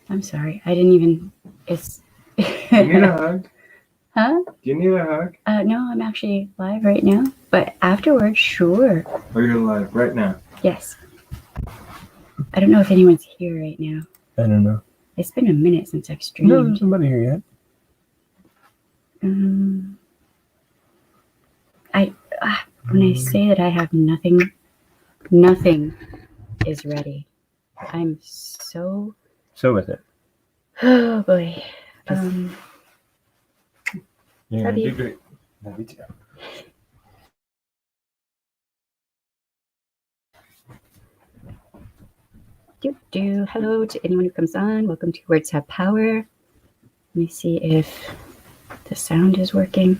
I'm sorry. I didn't even. It's. Do you need a hug? Huh? Do you need a hug? No, I'm actually live right now. But afterwards, sure. Oh, you're live right now. Yes. I don't know if anyone's here right now. I don't know. It's been a minute since I've streamed. No, there's nobody here yet. When I say that I have nothing is ready. I'm so with it. Oh boy. You're Love gonna you. do great. Love you too. Hello to anyone who comes on. Welcome to Words Have Power. Let me see if the sound is working.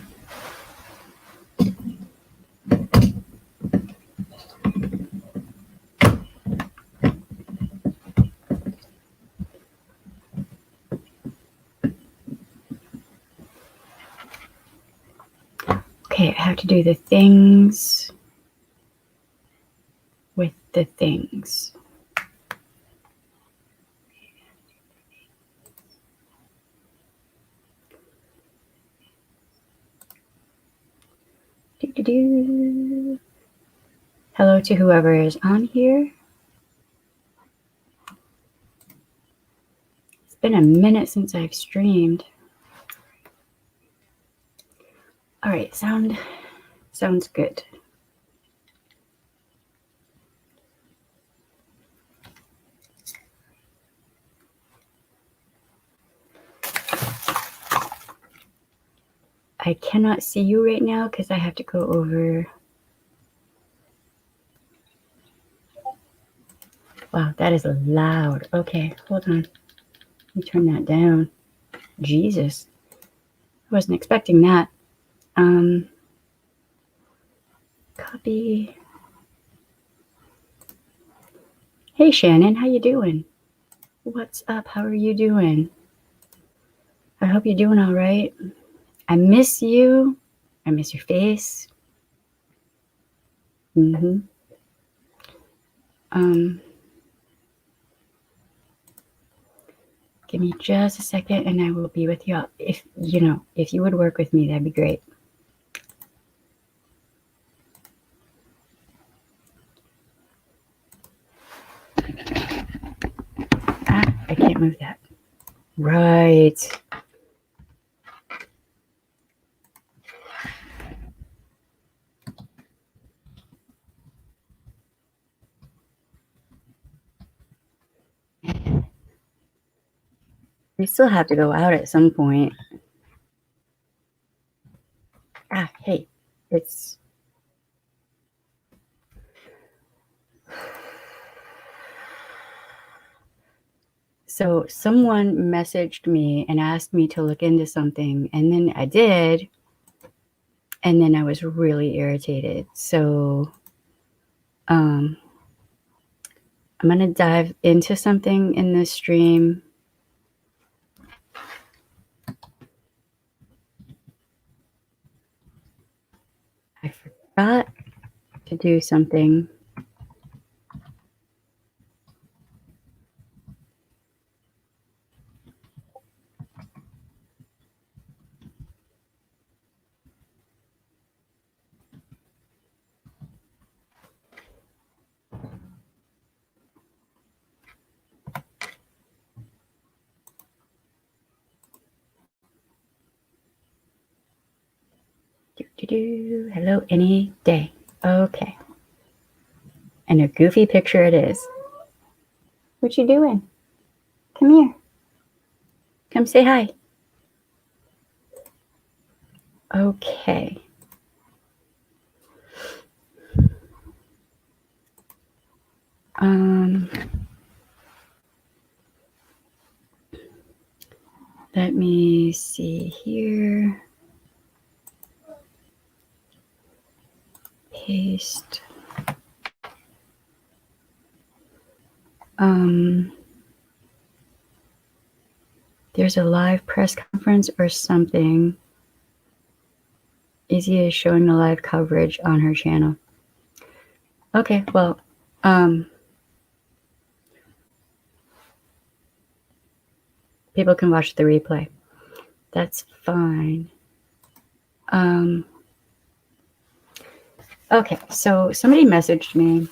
Okay, I have to do the things with the things. Hello to whoever is on here. It's been a minute since I've streamed. All right, sounds good. I cannot see you right now because I have to go over. Wow, that is loud. Okay, hold on. Let me turn that down. Jesus. I wasn't expecting that. Copy. Hey Shannon, how you doing? What's up? How are you doing? I hope you're doing all right. I miss you. I miss your face. Give me just a second and I will be with you. If you would work with me, that'd be great. I can't move that. Right. We still have to go out at some point. Hey, it's... So someone messaged me and asked me to look into something, and then I did, and then I was really irritated. So I'm going to dive into something in this stream. I forgot to do something. Hello, any day. Okay. And a goofy picture it is. What you doing? Come here. Come say hi. Okay. Let me see here. Paste. There's a live press conference or something. Izzy is showing the live coverage on her channel. Okay, well, People can watch the replay. That's fine. Okay, so somebody messaged me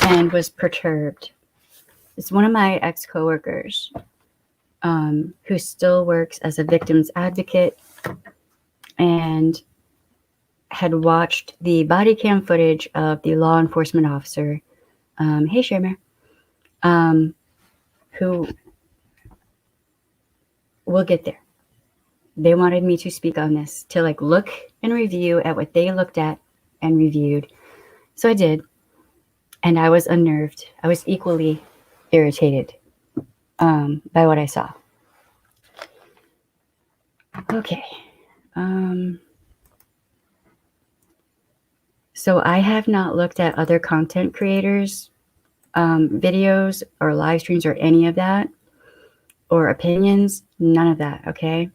and was perturbed. It's one of my ex-coworkers who still works as a victim's advocate and had watched the body cam footage of the law enforcement officer, hey Shermer, who, we'll get there. They wanted me to speak on this, to like look and review at what they looked at and reviewed. So I did. And I was unnerved. I was equally irritated by what I saw. Okay. So I have not looked at other content creators' videos or live streams or any of that, or opinions, none of that, okay?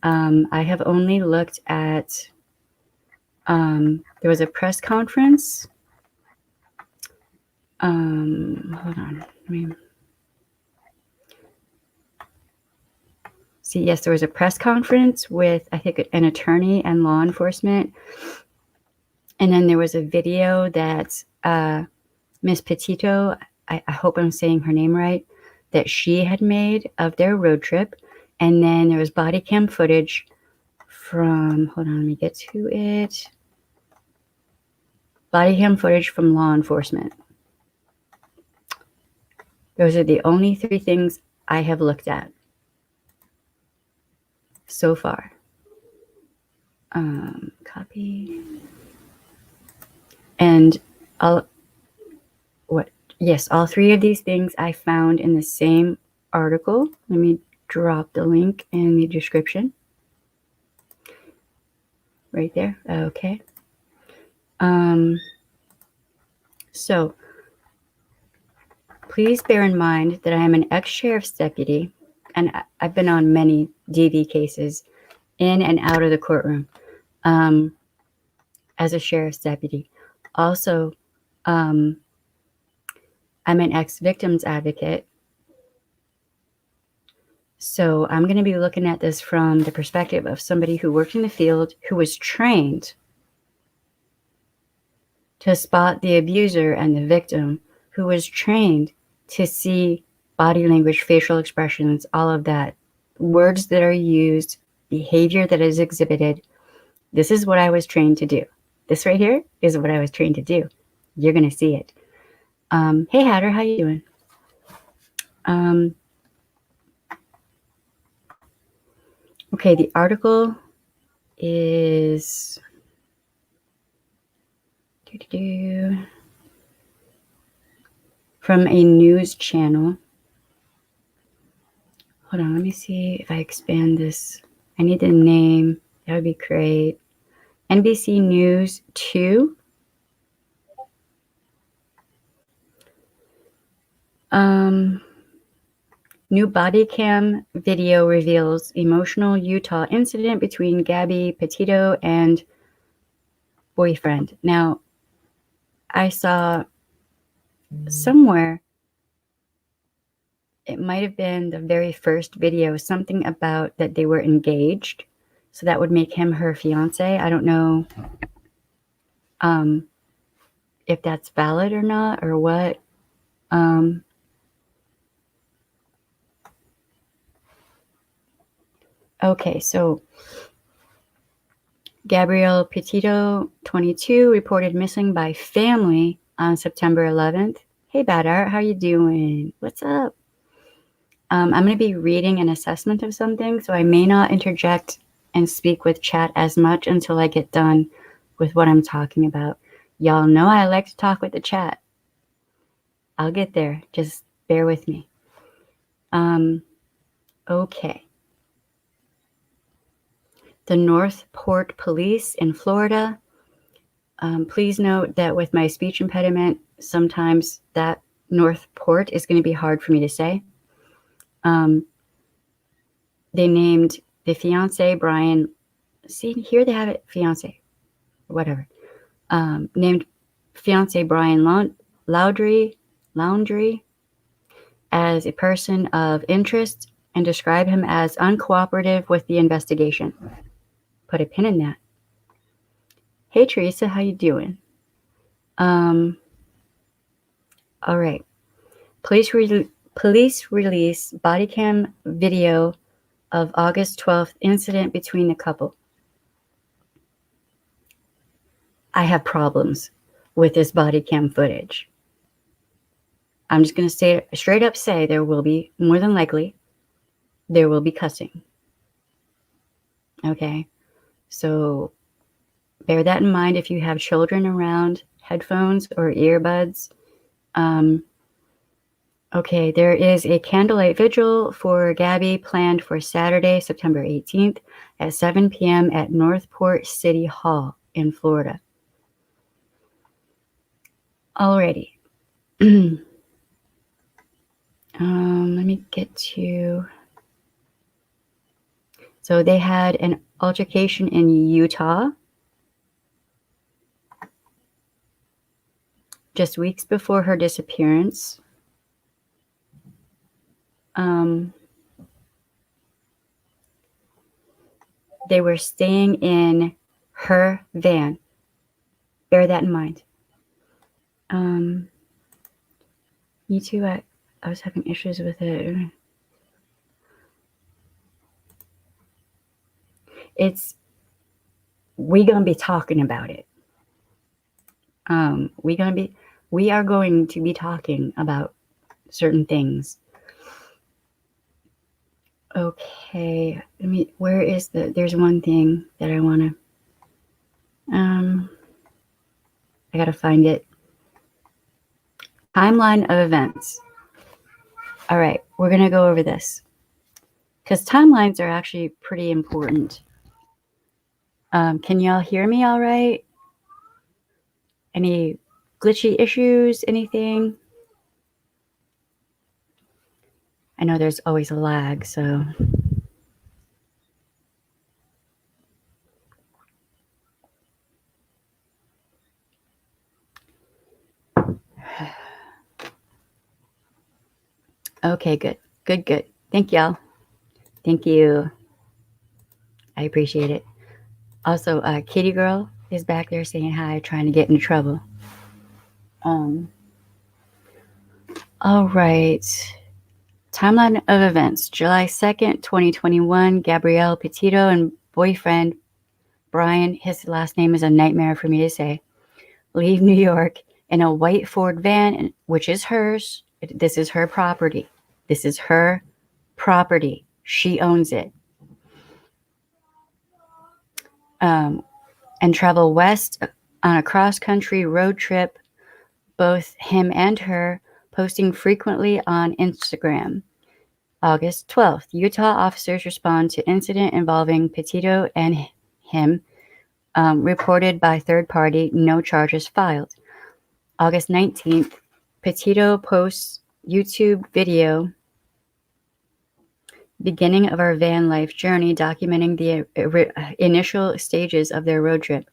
I have only looked at, there was a press conference. Hold on, see, yes, there was a press conference with, I think, an attorney and law enforcement. And then there was a video that Miss Petito, I hope I'm saying her name right, that she had made of their road trip. And then there was body cam footage from, hold on, let me get to it. Body cam footage from law enforcement. Those are the only 3 things I have looked at so far. Copy. And all 3 of these things I found in the same article. Let me drop the link in the description. Right there. Okay. So please bear in mind that I am an ex-sheriff's deputy, and I've been on many DV cases in and out of the courtroom as a sheriff's deputy. Also, I'm an ex-victims advocate. So I'm going to be looking at this from the perspective of somebody who worked in the field, who was trained to spot the abuser and the victim, who was trained to see body language, facial expressions, all of that, words that are used, behavior that is exhibited. This is what I was trained to do. This right here is what I was trained to do. You're going to see it. Hey, Hatter, how you doing? Okay, the article is from a news channel. Hold on, let me see if I expand this. I need the name. That would be great. NBC News 2. New body cam video reveals emotional Utah incident between Gabby Petito and boyfriend. Now, I saw somewhere, it might have been the very first video, something about that they were engaged. So that would make him her fiance. I don't know if that's valid or not, or what. Okay, so Gabrielle Petito, 22, reported missing by family on September 11th. Hey, Bad Art, how you doing? What's up? I'm going to be reading an assessment of something, so I may not interject and speak with chat as much until I get done with what I'm talking about. Y'all know I like to talk with the chat. I'll get there. Just bear with me. Okay. The Northport Police in Florida. Please note that with my speech impediment, sometimes that Northport is going to be hard for me to say. They named the fiance, Brian. See, here they have it, fiance, whatever. Named fiance Brian Laundrie as a person of interest and describe him as uncooperative with the investigation. Put a pin in that. Hey Teresa, how you doing? All right. Police release body cam video of August 12th incident between the couple. I have problems with this body cam footage. I'm just going to straight up say there will be, more than likely, there will be cussing. Okay? So bear that in mind if you have children around, headphones or earbuds. Okay, there is a candlelight vigil for Gabby planned for Saturday, September 18th at 7 p.m. at Northport City Hall in Florida. Alrighty. Let me get to... So they had an altercation in Utah just weeks before her disappearance. They were staying in her van. Bear that in mind. Me too. I was having issues with it. We gonna be talking about it. We are going to be talking about certain things. Okay, where is there's one thing that I want to, I gotta find it. Timeline of events. All right, we're gonna go over this because timelines are actually pretty important. Can y'all hear me all right? Any glitchy issues, anything? I know there's always a lag, so. Okay, good. Thank y'all. Thank you. I appreciate it. Also, Kitty Girl is back there saying hi, trying to get into trouble. All right. Timeline of events. July 2nd, 2021, Gabrielle Petito and boyfriend Brian, his last name is a nightmare for me to say, leave New York in a white Ford van, which is hers. This is her property. She owns it. And travel west on a cross-country road trip, both him and her posting frequently on Instagram. August 12th, Utah officers respond to incident involving Petito and him, reported by third party, no charges filed. August 19th, Petito posts YouTube video beginning of our van life journey, documenting the initial stages of their road trip.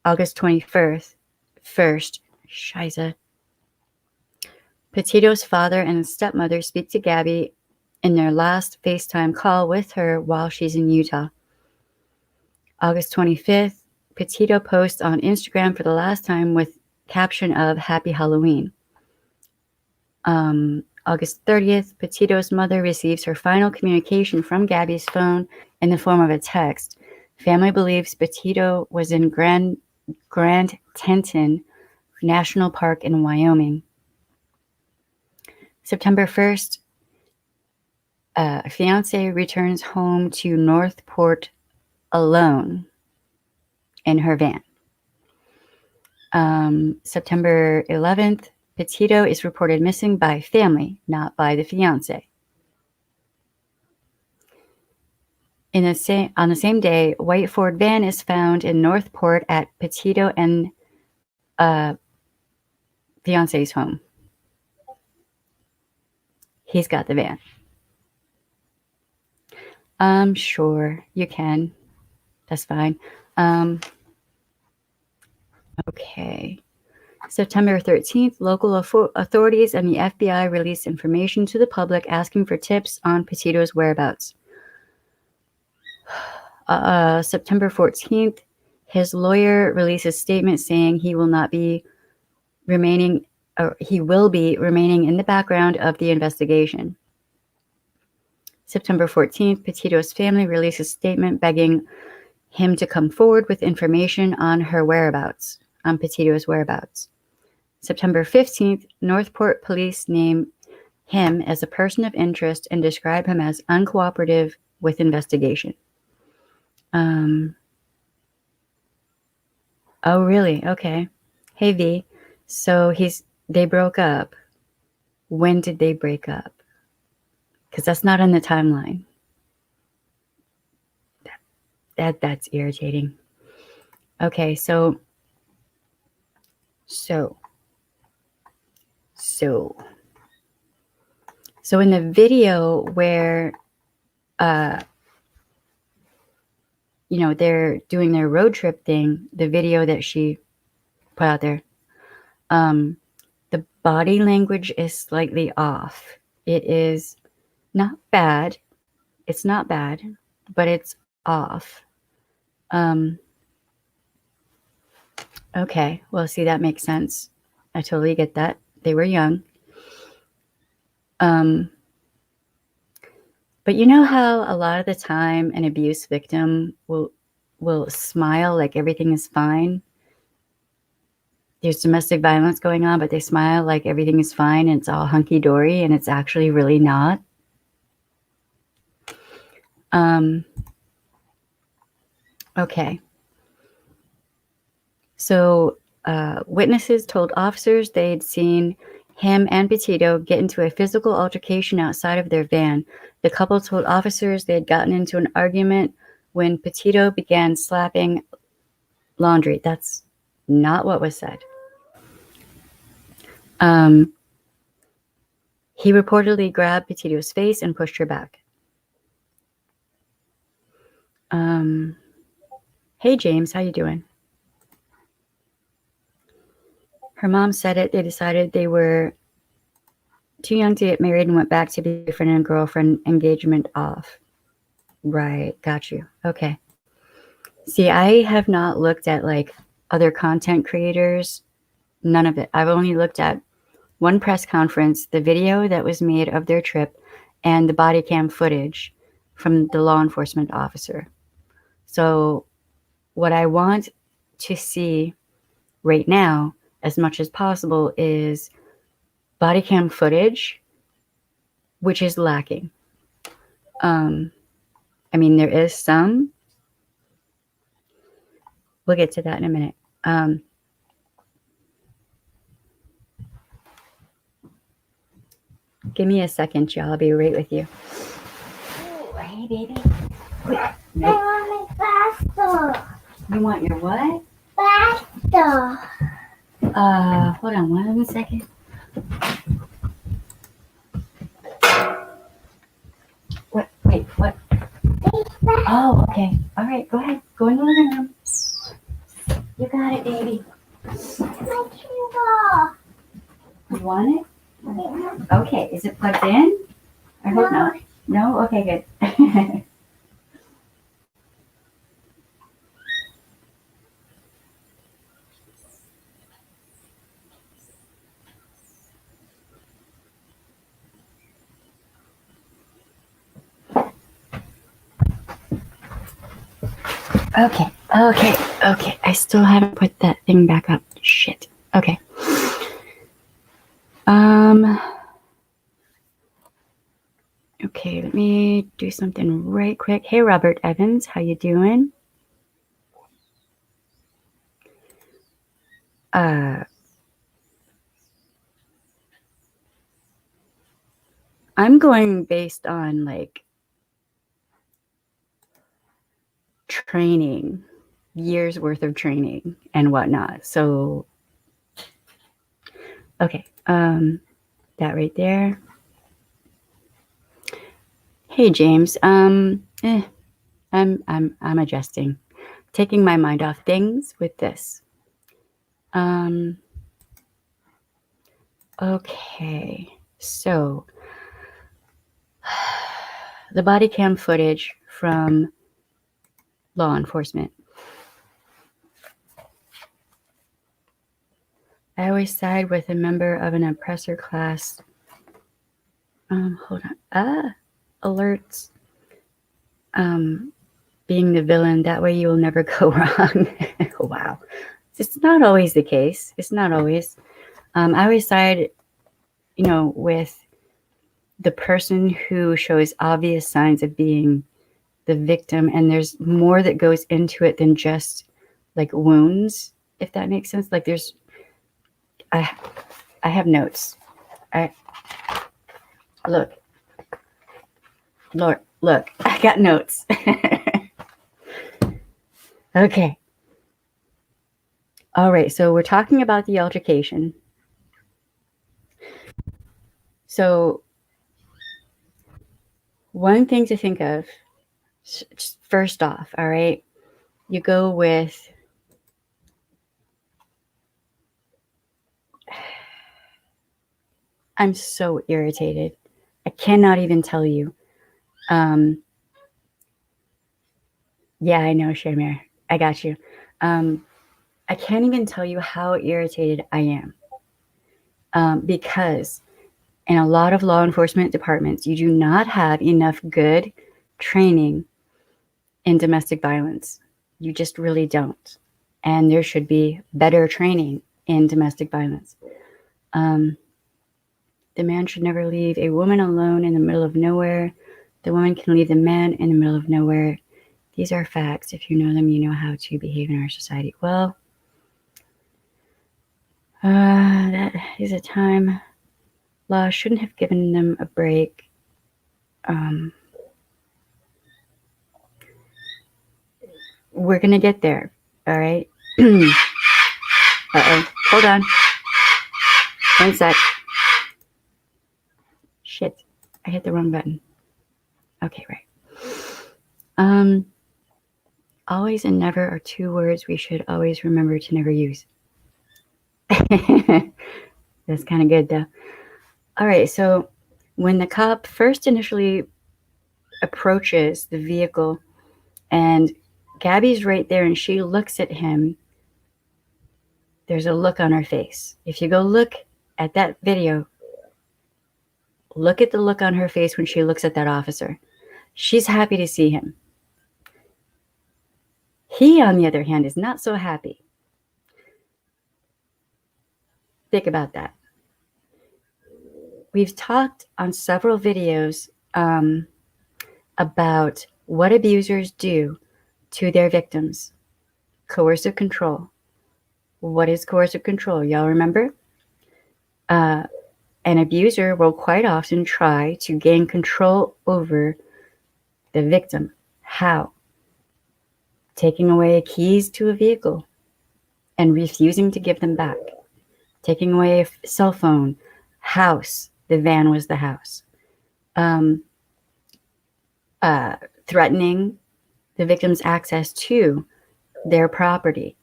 August 21st, Shiza. Petito's father and stepmother speak to Gabby in their last FaceTime call with her while she's in Utah. August 25th, Petito posts on Instagram for the last time with caption of Happy Halloween. August 30th, Petito's mother receives her final communication from Gabby's phone in the form of a text. Family believes Petito was in Grand Teton National Park in Wyoming. September 1st, a fiance returns home to Northport alone in her van. September 11th, Petito is reported missing by family, not by the fiance. On the same day, white Ford van is found in Northport at Petito and fiance's home. He's got the van. Sure, you can. That's fine. Okay. September 13th, local authorities and the FBI released information to the public asking for tips on Petito's whereabouts. September 14th, his lawyer released a statement saying he will be remaining in the background of the investigation. September 14th, Petito's family released a statement begging him to come forward with information on Petito's whereabouts. September 15th, Northport police named him as a person of interest and described him as uncooperative with investigation. Oh, really? Okay. Hey, V. So they broke up. When did they break up? Because that's not on the timeline. That's irritating. Okay, so in the video where they're doing their road trip thing, the video that she put out there, the body language is slightly off. It is not bad. It's not bad, but it's off. Okay, well, see, that makes sense. I totally get that. They were young. But you know how a lot of the time an abuse victim will smile like everything is fine? There's domestic violence going on, but they smile like everything is fine and it's all hunky-dory, and it's actually really not. Okay. So witnesses told officers they'd seen him and Petito get into a physical altercation outside of their van. The couple told officers they had gotten into an argument when Petito began slapping laundry. That's not what was said. He reportedly grabbed Petito's face and pushed her back. Hey, James, how you doing? Her mom said it. They decided they were too young to get married and went back to boyfriend and girlfriend engagement off. Right, got you. Okay. See, I have not looked at like other content creators. None of it. I've only looked at one press conference, the video that was made of their trip, and the body cam footage from the law enforcement officer. So what I want to see right now, as much as possible, is body cam footage, which is lacking. I mean, there is some. We'll get to that in a minute. Give me a second, y'all. I'll be right with you. Oh, hey, baby. Wait, no. I want my pasta. You want your what? Pasta. Hold on 1 second. What? Wait, what? Oh, okay. All right, go ahead. Go in the living room. You got it, baby. My Kindle. You want it? Yeah. Okay. Is it plugged in? I hope No. not. No? Okay, good. Okay. I still haven't put that thing back up. Shit. Okay. Okay, let me do something right quick. Hey, Robert Evans, how you doing? I'm going based on like training, years worth of training and whatnot. So, okay, that right there. Hey, James. I'm adjusting, taking my mind off things with this. Okay, so the body cam footage from law enforcement. I always side with a member of an oppressor class. Hold on. Alerts. Being the villain. That way you will never go wrong. Wow. It's not always the case. It's not always. I always side, with the person who shows obvious signs of being the victim, and there's more that goes into it than just like wounds, if that makes sense. Like I have notes. Look, I got notes. Okay. All right, so we're talking about the altercation. So one thing to think of, just first off, all right, you go with I'm so irritated. I cannot even tell you. Yeah, I know, Shamir. I got you. I can't even tell you how irritated I am. Because in a lot of law enforcement departments, you do not have enough good training in domestic violence. You just really don't. And there should be better training in domestic violence. The man should never leave a woman alone in the middle of nowhere. The woman can leave the man in the middle of nowhere. These are facts. If you know them, you know how to behave in our society. Well, that is a time. Law shouldn't have given them a break. We're going to get there. All right. Uh-oh. Hold on. 1 sec. Shit. I hit the wrong button. Okay, right. Always and never are two words we should always remember to never use. That's kind of good, though. All right, so when the cop first initially approaches the vehicle and Gabby's right there and she looks at him, there's a look on her face. If you go look at that video, look at the look on her face when she looks at that officer. She's happy to see him. He, on the other hand, is not so happy. Think about that. We've talked on several videos about what abusers do to their victims. Coercive control. What is coercive control? Y'all remember? An abuser will quite often try to gain control over the victim. How? Taking away keys to a vehicle and refusing to give them back. Taking away a cell phone, house. The van was the house. Threatening the victim's access to their property,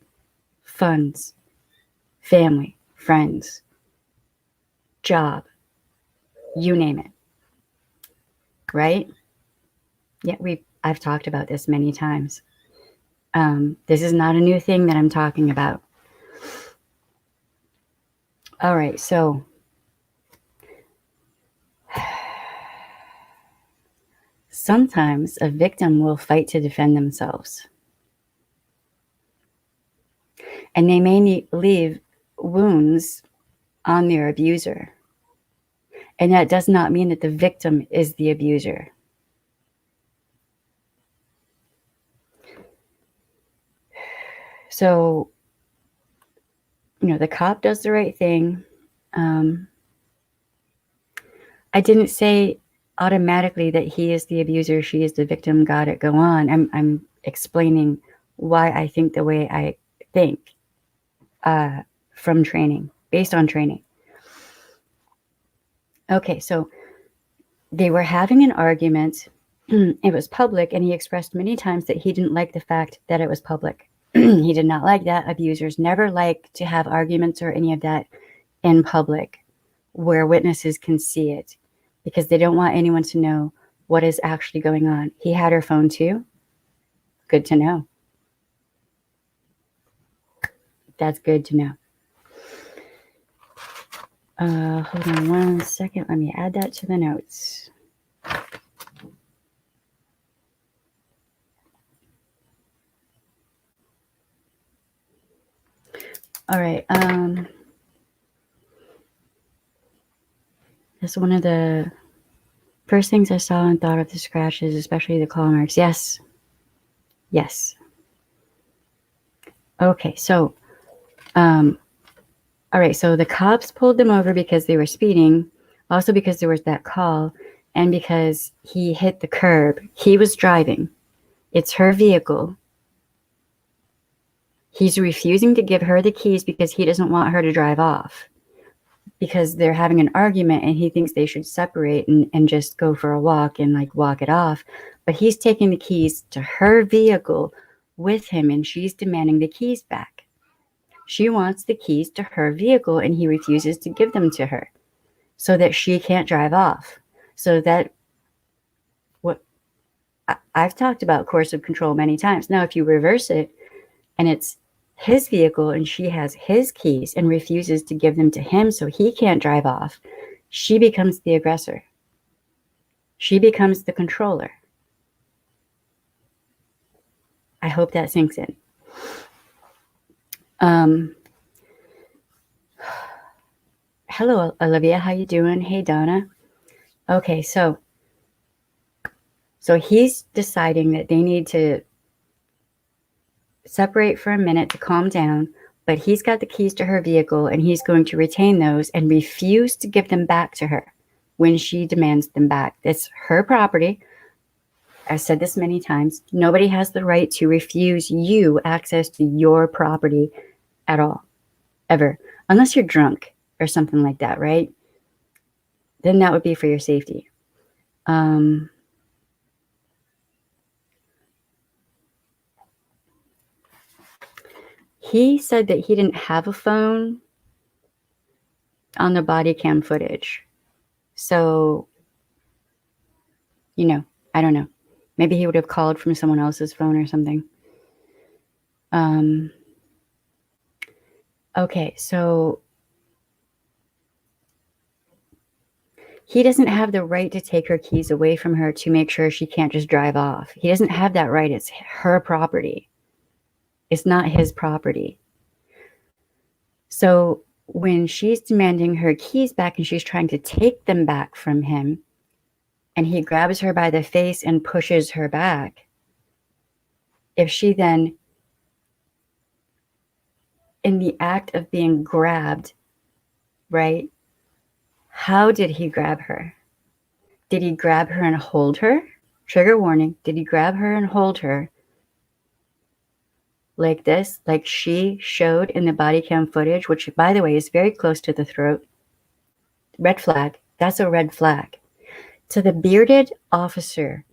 funds, family, friends, job, you name it. Right? Yeah, I've talked about this many times. This is not a new thing that I'm talking about. All right, so sometimes a victim will fight to defend themselves. And they may leave wounds on their abuser. And that does not mean that the victim is the abuser. So, the cop does the right thing. I didn't say automatically that he is the abuser, she is the victim, got it, go on. I'm explaining why I think the way I think from training, based on training. Okay, so they were having an argument. It was public, and he expressed many times that he didn't like the fact that it was public. He did not like that. Abusers never like to have arguments or any of that in public. where witnesses can see it, because they don't want anyone to know what is actually going on. He had her phone too. Good to know. That's good to know. Hold on 1 second. Let me add that to the notes. All right. That's one of the first things I saw and thought of, the scratches, especially the claw marks. Yes. Yes. Okay, so, all right, so the cops pulled them over because they were speeding, also because there was that call, and because he hit the curb. He was driving. It's her vehicle. He's refusing to give her the keys because he doesn't want her to drive off, because they're having an argument and he thinks they should separate and just go for a walk and like walk it off. But he's taking the keys to her vehicle with him, and she's demanding the keys back. She wants the keys to her vehicle, and he refuses to give them to her so that she can't drive off. So that what I've talked about coercive control many times. Now, if you reverse it and it's his vehicle and she has his keys and refuses to give them to him so he can't drive off, she becomes the aggressor. She becomes the controller. I hope that sinks in. Hello, Olivia. How you doing? Hey, Donna. Okay, so he's deciding that they need to separate for a minute to calm down, but he's got the keys to her vehicle and he's going to retain those and refuse to give them back to her when she demands them back. It's her property. I've said this many times. Nobody has the right to refuse you access to your property at all, ever, unless you're drunk or something like that, right? Then that would be for your safety. He said that he didn't have a phone on the body cam footage. So, I don't know. Maybe he would have called from someone else's phone or something. Okay, so he doesn't have the right to take her keys away from her to make sure she can't just drive off. He doesn't have that right. It's her property. It's not his property. So when she's demanding her keys back and she's trying to take them back from him, and he grabs her by the face and pushes her back, if she then, in the act of being grabbed, right, how did he grab her? Did he grab her and hold her? Trigger warning. Did he grab her and hold her like this, like she showed in the body cam footage, which, by the way, is very close to the throat? Red flag. That's a red flag. To the bearded officer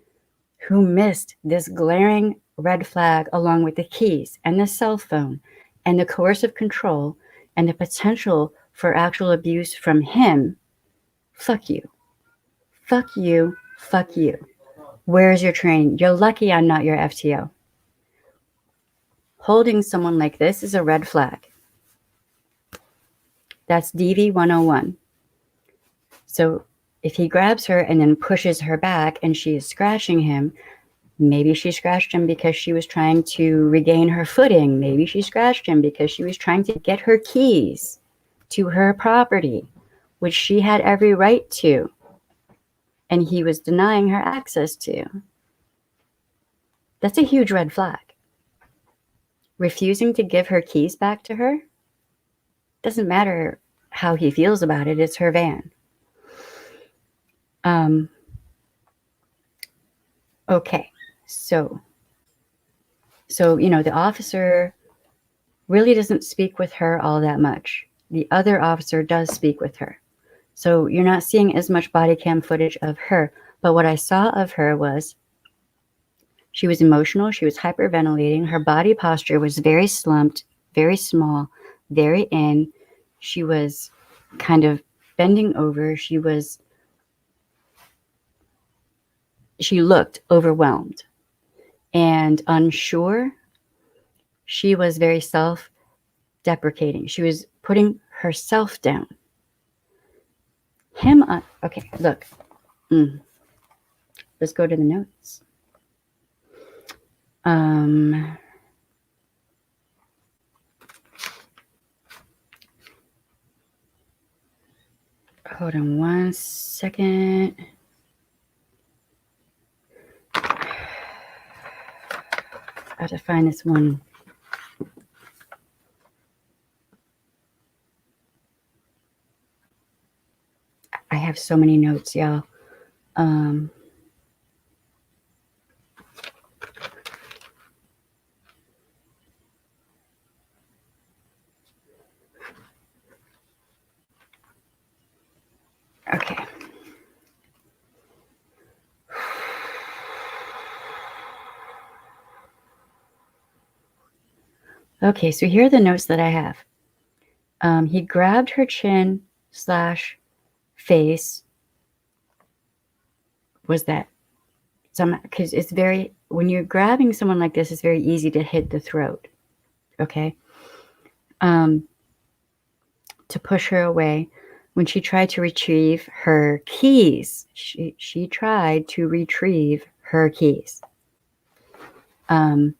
who missed this glaring red flag, along with the keys and the cell phone and the coercive control and the potential for actual abuse from him, fuck you. Fuck you. Fuck you. Where's your training? You're lucky I'm not your FTO. Holding someone like this is a red flag. That's DV 101. So if he grabs her and then pushes her back and she is scratching him, maybe she scratched him because she was trying to regain her footing. Maybe she scratched him because she was trying to get her keys to her property, which she had every right to, and he was denying her access to. That's a huge red flag. Refusing to give her keys back to her, doesn't matter how he feels about it, it's her van. Okay, so the officer really doesn't speak with her all that much. The other officer does speak with her. So you're not seeing as much body cam footage of her, but what I saw of her was she was emotional, she was hyperventilating, her body posture was very slumped, very small, very in. She was kind of bending over. She looked overwhelmed and unsure. She was very self-deprecating. She was putting herself down. Okay, look. Let's go to the notes. Hold on one second. I have to find this one. I have so many notes, y'all. Okay. Okay, so here are the notes that I have. He grabbed her chin / face. Was that because it's very, when you're grabbing someone like this, it's very easy to hit the throat. Okay. To push her away. When she tried to retrieve her keys, she tried to retrieve her keys. When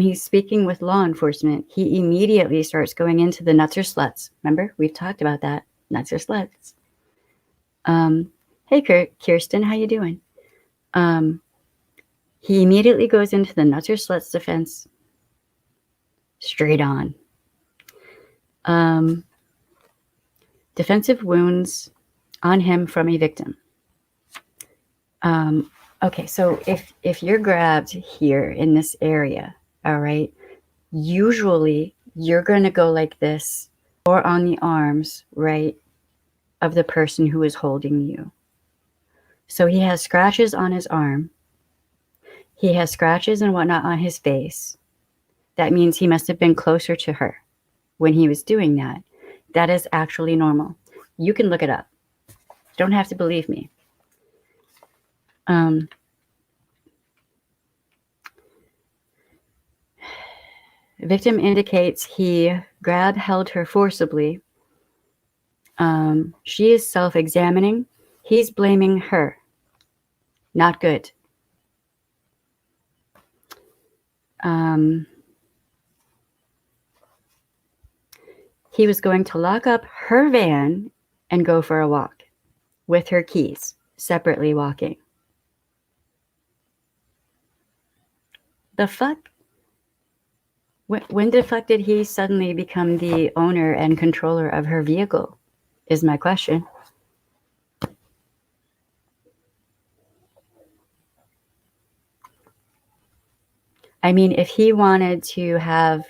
he's speaking with law enforcement, he immediately starts going into the nuts or sluts. Remember, we've talked about that. Nuts or sluts. Hey, Kirsten, how you doing? He immediately goes into the nuts or sluts defense. Straight on. Defensive wounds on him from a victim. Okay, so if you're grabbed here in this area, all right, usually you're going to go like this or on the arms, right, of the person who is holding you. So he has scratches on his arm. He has scratches and whatnot on his face. That means he must have been closer to her when he was doing that. That is actually normal. You can look it up. You don't have to believe me. Victim indicates he held her forcibly. She is self-examining. He's blaming her. Not good. He was going to lock up her van and go for a walk with her keys, separately walking. The fuck? When the fuck did he suddenly become the owner and controller of her vehicle, is my question. I mean, if he wanted to have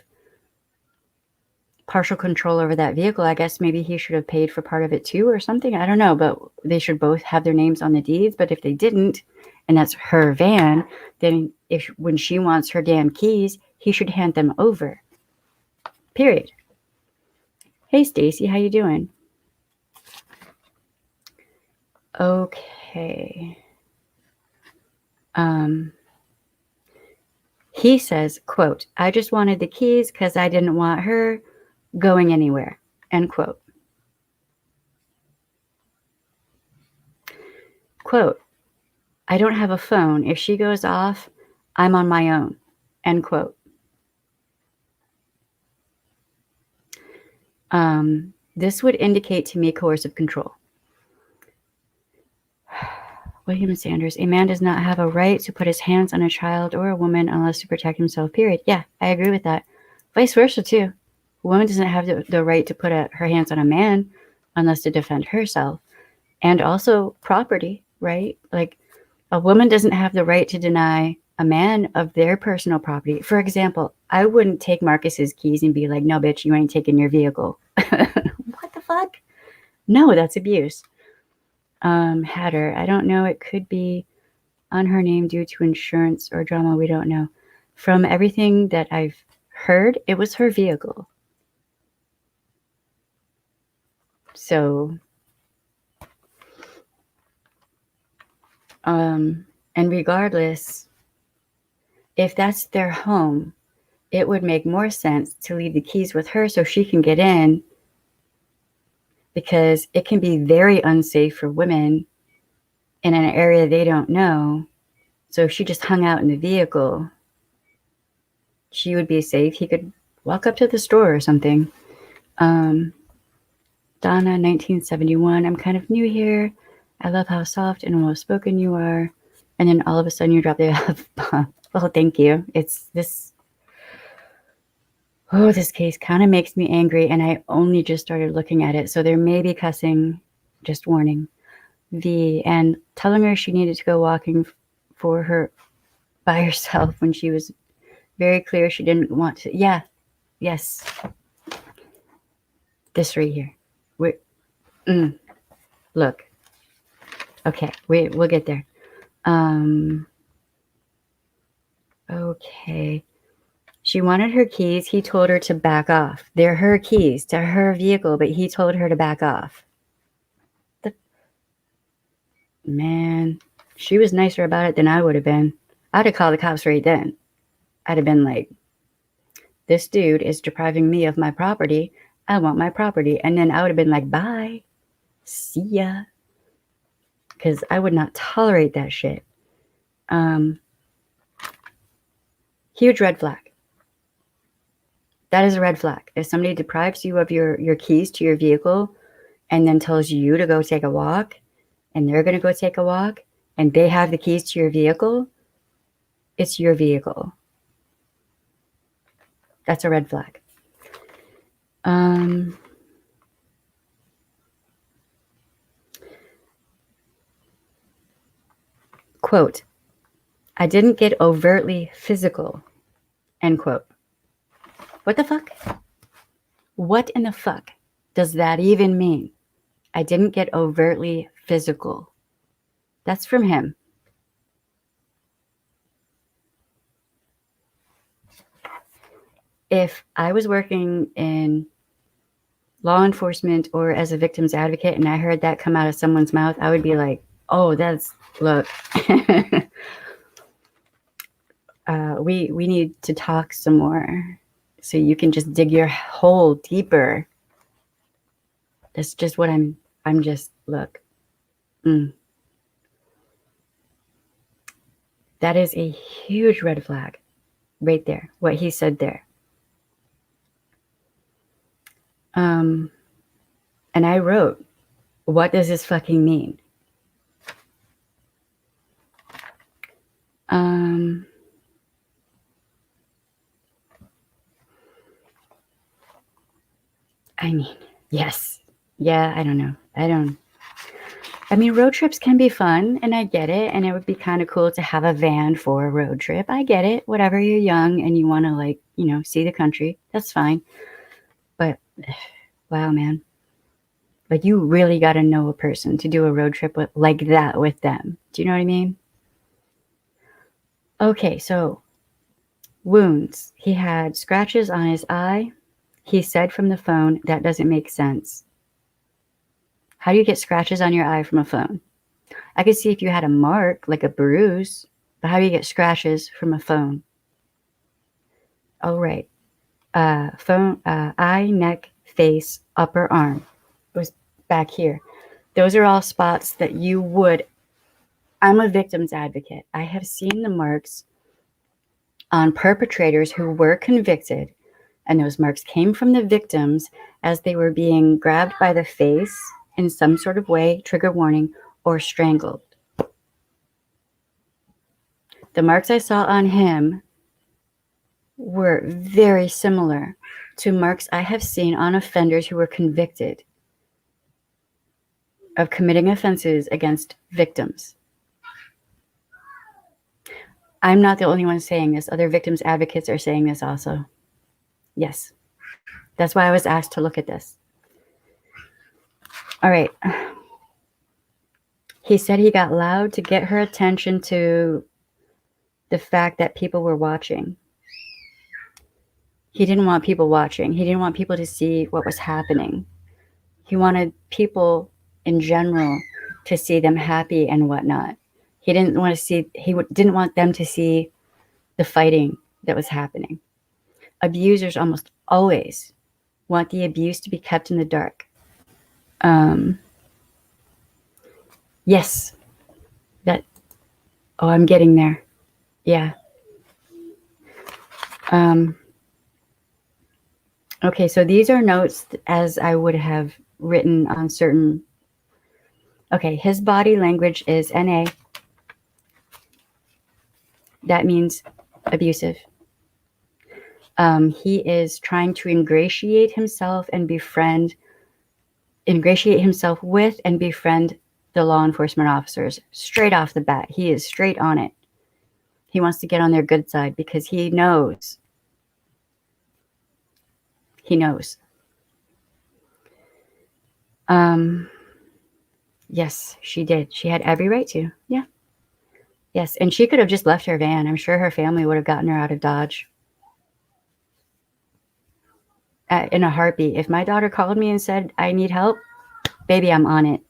partial control over that vehicle, I guess maybe he should have paid for part of it too or something. I don't know, but they should both have their names on the deeds. But if they didn't, and that's her van, then when she wants her damn keys, he should hand them over. Period. Hey, Stacy, how you doing? Okay. He says, quote, "I just wanted the keys because I didn't want her going anywhere," end quote. Quote, "I don't have a phone. If she goes off, I'm on my own," end quote. This would indicate to me coercive control. William Sanders, "A man does not have a right to put his hands on a child or a woman unless to protect himself, period." Yeah, I agree with that. Vice versa, too. A woman doesn't have the right to put her hands on a man unless to defend herself. And also property, right? Like, a woman doesn't have the right to deny a man of their personal property. For example, I wouldn't take Marcus's keys and be like, "No, bitch, you ain't taking your vehicle." What the fuck? No, that's abuse. Hatter, "I don't know. It could be on her name due to insurance or drama. We don't know. From everything that I've heard, it was her vehicle." So, and regardless, if that's their home, it would make more sense to leave the keys with her so she can get in, because it can be very unsafe for women in an area they don't know. So if she just hung out in the vehicle, she would be safe. He could walk up to the store or something. Donna, 1971. I'm kind of new here. I love how soft and well-spoken you are. And then all of a sudden you drop the F-bomb. Well, thank you. It's this. Oh, this case kind of makes me angry, and I only just started looking at it. So there may be cussing. Just warning. And telling her she needed to go walking for her by herself when she was very clear she didn't want to. Yeah. Yes. This right here. Look. Okay. We'll get there. Okay. She wanted her keys. He told her to back off. They're her keys to her vehicle, but he told her to back off. Man, she was nicer about it than I would have been. I'd have called the cops right then. I'd have been like, this dude is depriving me of my property. I want my property. And then I would have been like, bye. See ya. Because I would not tolerate that shit. Huge red flag. That is a red flag. If somebody deprives you of your keys to your vehicle and then tells you to go take a walk, and they're going to go take a walk, and they have the keys to your vehicle, it's your vehicle. That's a red flag. Quote, I didn't get overtly physical, end quote. What the fuck? What in the fuck does that even mean? I didn't get overtly physical. That's from him. If I was working in law enforcement or as a victim's advocate and I heard that come out of someone's mouth, I would be like, oh, look, we need to talk some more so you can just dig your hole deeper. That's just what I'm just, look. That is a huge red flag right there, what he said there. And I wrote, what does this fucking mean? I mean, yes. Yeah, I don't know. I mean, road trips can be fun, and I get it, and it would be kind of cool to have a van for a road trip. I get it. Whatever, you're young and you want to, like, see the country. That's fine. But, wow, man. Like, you really got to know a person to do a road trip like that with them. Do you know what I mean? Okay, so wounds. He had scratches on his eye. He said from the phone, that doesn't make sense. How do you get scratches on your eye from a phone? I could see if you had a mark, like a bruise, but how do you get scratches from a phone? Oh, right. Phone, eye, neck, face, upper arm. It was back here. Those are all spots that you would. I'm a victim's advocate. I have seen the marks on perpetrators who were convicted, and those marks came from the victims as they were being grabbed by the face in some sort of way, trigger warning, or strangled. The marks I saw on him were very similar to marks I have seen on offenders who were convicted of committing offenses against victims. I'm not the only one saying this. Other victims advocates are saying this also. Yes. That's why I was asked to look at this. All right. He said he got loud to get her attention to the fact that people were watching. He didn't want people watching. He didn't want people to see what was happening. He wanted people in general to see them happy and whatnot. He didn't want to see, didn't want them to see the fighting that was happening. Abusers almost always want the abuse to be kept in the dark. Yes, that, oh, I'm getting there. Yeah. Okay, so these are notes as I would have written on certain. Okay, his body language is NA. That means abusive. He is trying to ingratiate himself with and befriend the law enforcement officers straight off the bat. He is straight on it. He wants to get on their good side because he knows. He knows. Yes, she did. She had every right to. Yeah. Yes, and she could have just left her van. I'm sure her family would have gotten her out of Dodge. In a heartbeat. If my daughter called me and said, I need help, baby, I'm on it.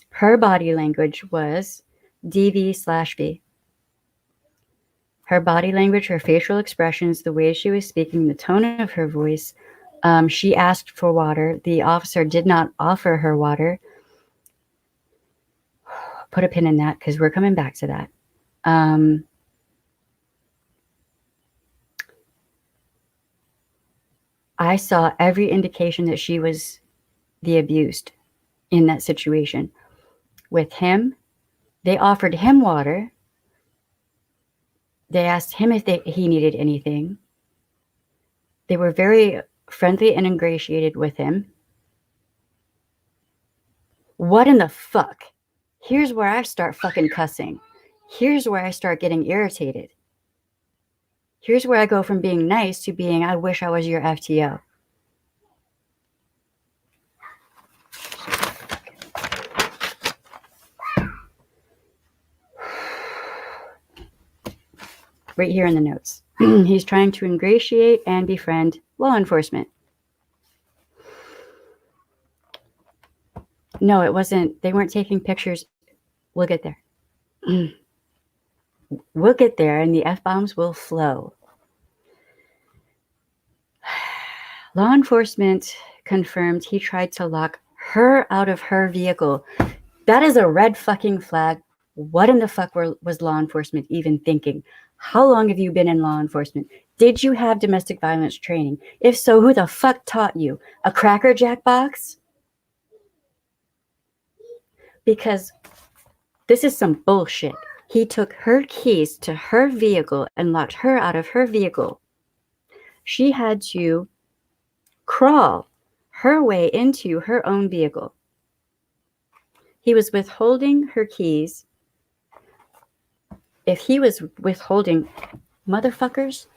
Her body language was DV/B. Her body language, her facial expressions, the way she was speaking, the tone of her voice. She asked for water. The officer did not offer her water. Put a pin in that because we're coming back to that. I saw every indication that she was the abused in that situation. With him, they offered him water. They asked him if he needed anything. They were very friendly and ingratiated with him. What in the fuck? Here's where I start fucking cussing. Here's where I start getting irritated. Here's where I go from being nice to being, I wish I was your FTO. Right here in the notes. He's trying to ingratiate and befriend law enforcement. No, it wasn't. They weren't taking pictures. We'll get there. We'll get there and the F-bombs will flow. Law enforcement confirmed he tried to lock her out of her vehicle. That is a red fucking flag. What in the fuck was law enforcement even thinking? How long have you been in law enforcement? Did you have domestic violence training? If so, who the fuck taught you? A Cracker Jack box? Because this is some bullshit. He took her keys to her vehicle and locked her out of her vehicle. She had to crawl her way into her own vehicle. He was withholding her keys. If he was withholding, motherfuckers,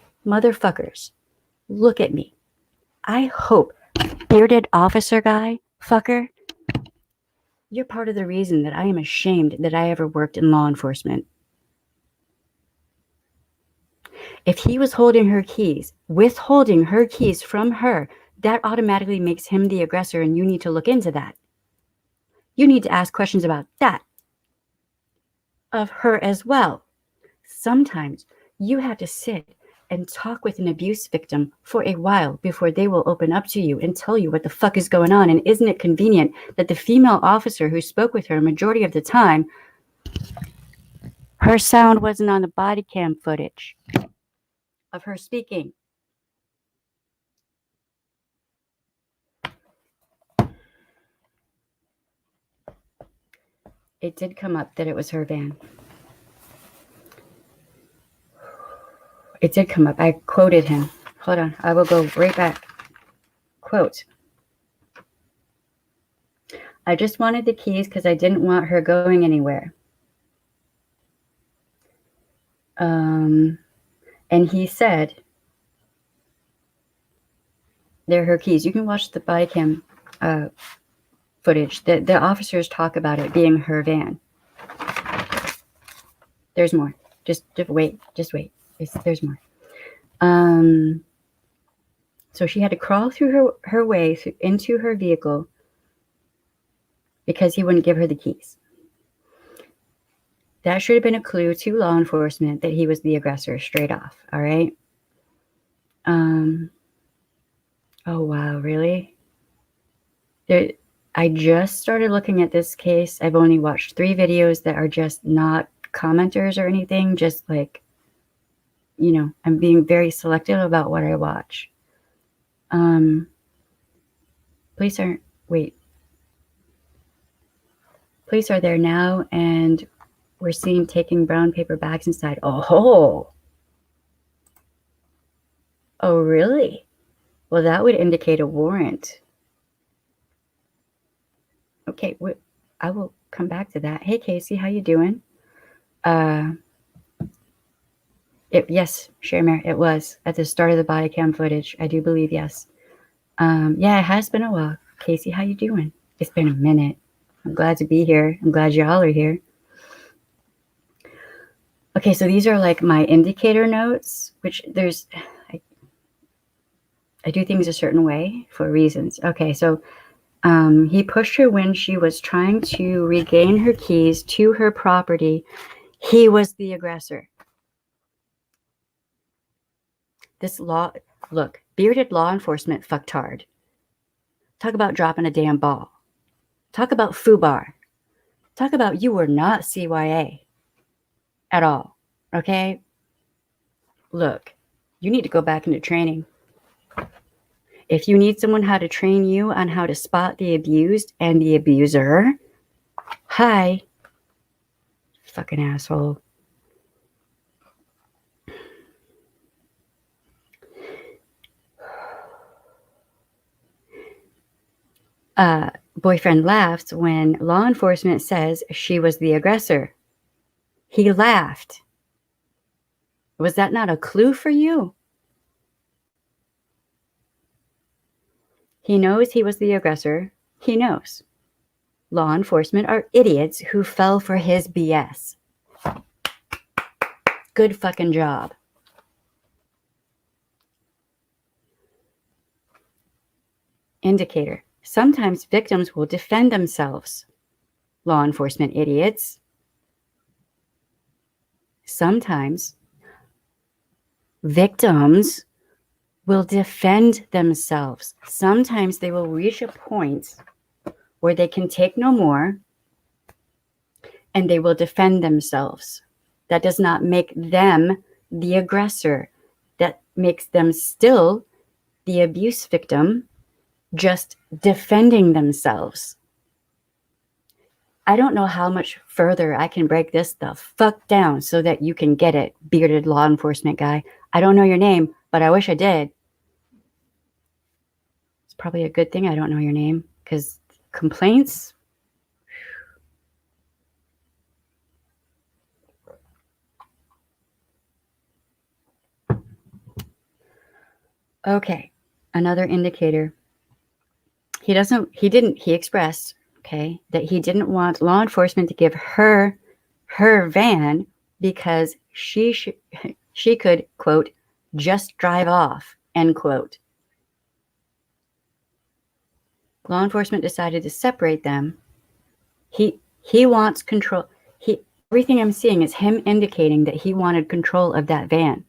look at me. I hope, bearded officer guy, fucker, you're part of the reason that I am ashamed that I ever worked in law enforcement. If he was holding her keys, withholding her keys from her, that automatically makes him the aggressor, and you need to look into that. You need to ask questions about that of her as well. Sometimes you have to sit and talk with an abuse victim for a while before they will open up to you and tell you what the fuck is going on. And isn't it convenient that the female officer who spoke with her majority of the time, her sound wasn't on the body cam footage of her speaking. It did come up that it was her van. It did come up. I quoted him. Hold on. I will go right back. Quote. I just wanted the keys because I didn't want her going anywhere. And he said, they're her keys. You can watch the body cam footage. The officers talk about it being her van. There's more. Just wait. Just wait. There's more. So she had to crawl through her way into her vehicle because he wouldn't give her the keys. That should have been a clue to law enforcement that he was the aggressor straight off. All right. Oh, wow. Really? I just started looking at this case. I've only watched 3 videos that are just not commenters or anything. Just like, you know, I'm being very selective about what I watch. Police are there now, and we're seen taking brown paper bags inside. Oh, really? Well, that would indicate a warrant. Okay, I will come back to that. Hey, Casey, how you doing? Yes, Shermer, it was at the start of the body cam footage. I do believe, yes. Yeah, it has been a while. Casey, how you doing? It's been a minute. I'm glad to be here. I'm glad y'all are here. Okay, so these are like my indicator notes, which I do things a certain way for reasons. Okay, so he pushed her when she was trying to regain her keys to her property. He was the aggressor. Look, bearded law enforcement fucktard. Talk about dropping a damn ball. Talk about FUBAR. Talk about you were not CYA at all, okay? Look, you need to go back into training. If you need someone how to train you on how to spot the abused and the abuser, hi, fucking asshole. Boyfriend laughs when law enforcement says she was the aggressor. He laughed. Was that not a clue for you? He knows he was the aggressor. He knows. Law enforcement are idiots who fell for his BS. Good fucking job. Indicator. Sometimes victims will defend themselves. Law enforcement idiots. Sometimes victims will defend themselves. Sometimes they will reach a point where they can take no more and they will defend themselves. That does not make them the aggressor. That makes them still the abuse victim, just defending themselves. I don't know how much further I can break this the fuck down so that you can get it, bearded law enforcement guy. I don't know your name, but I wish I did. It's probably a good thing I don't know your name, because complaints. Okay, another indicator. He expressed, okay, that he didn't want law enforcement to give her van because she could, quote, just drive off, end quote. Law enforcement decided to separate them. He wants control. Everything I'm seeing is him indicating that he wanted control of that van.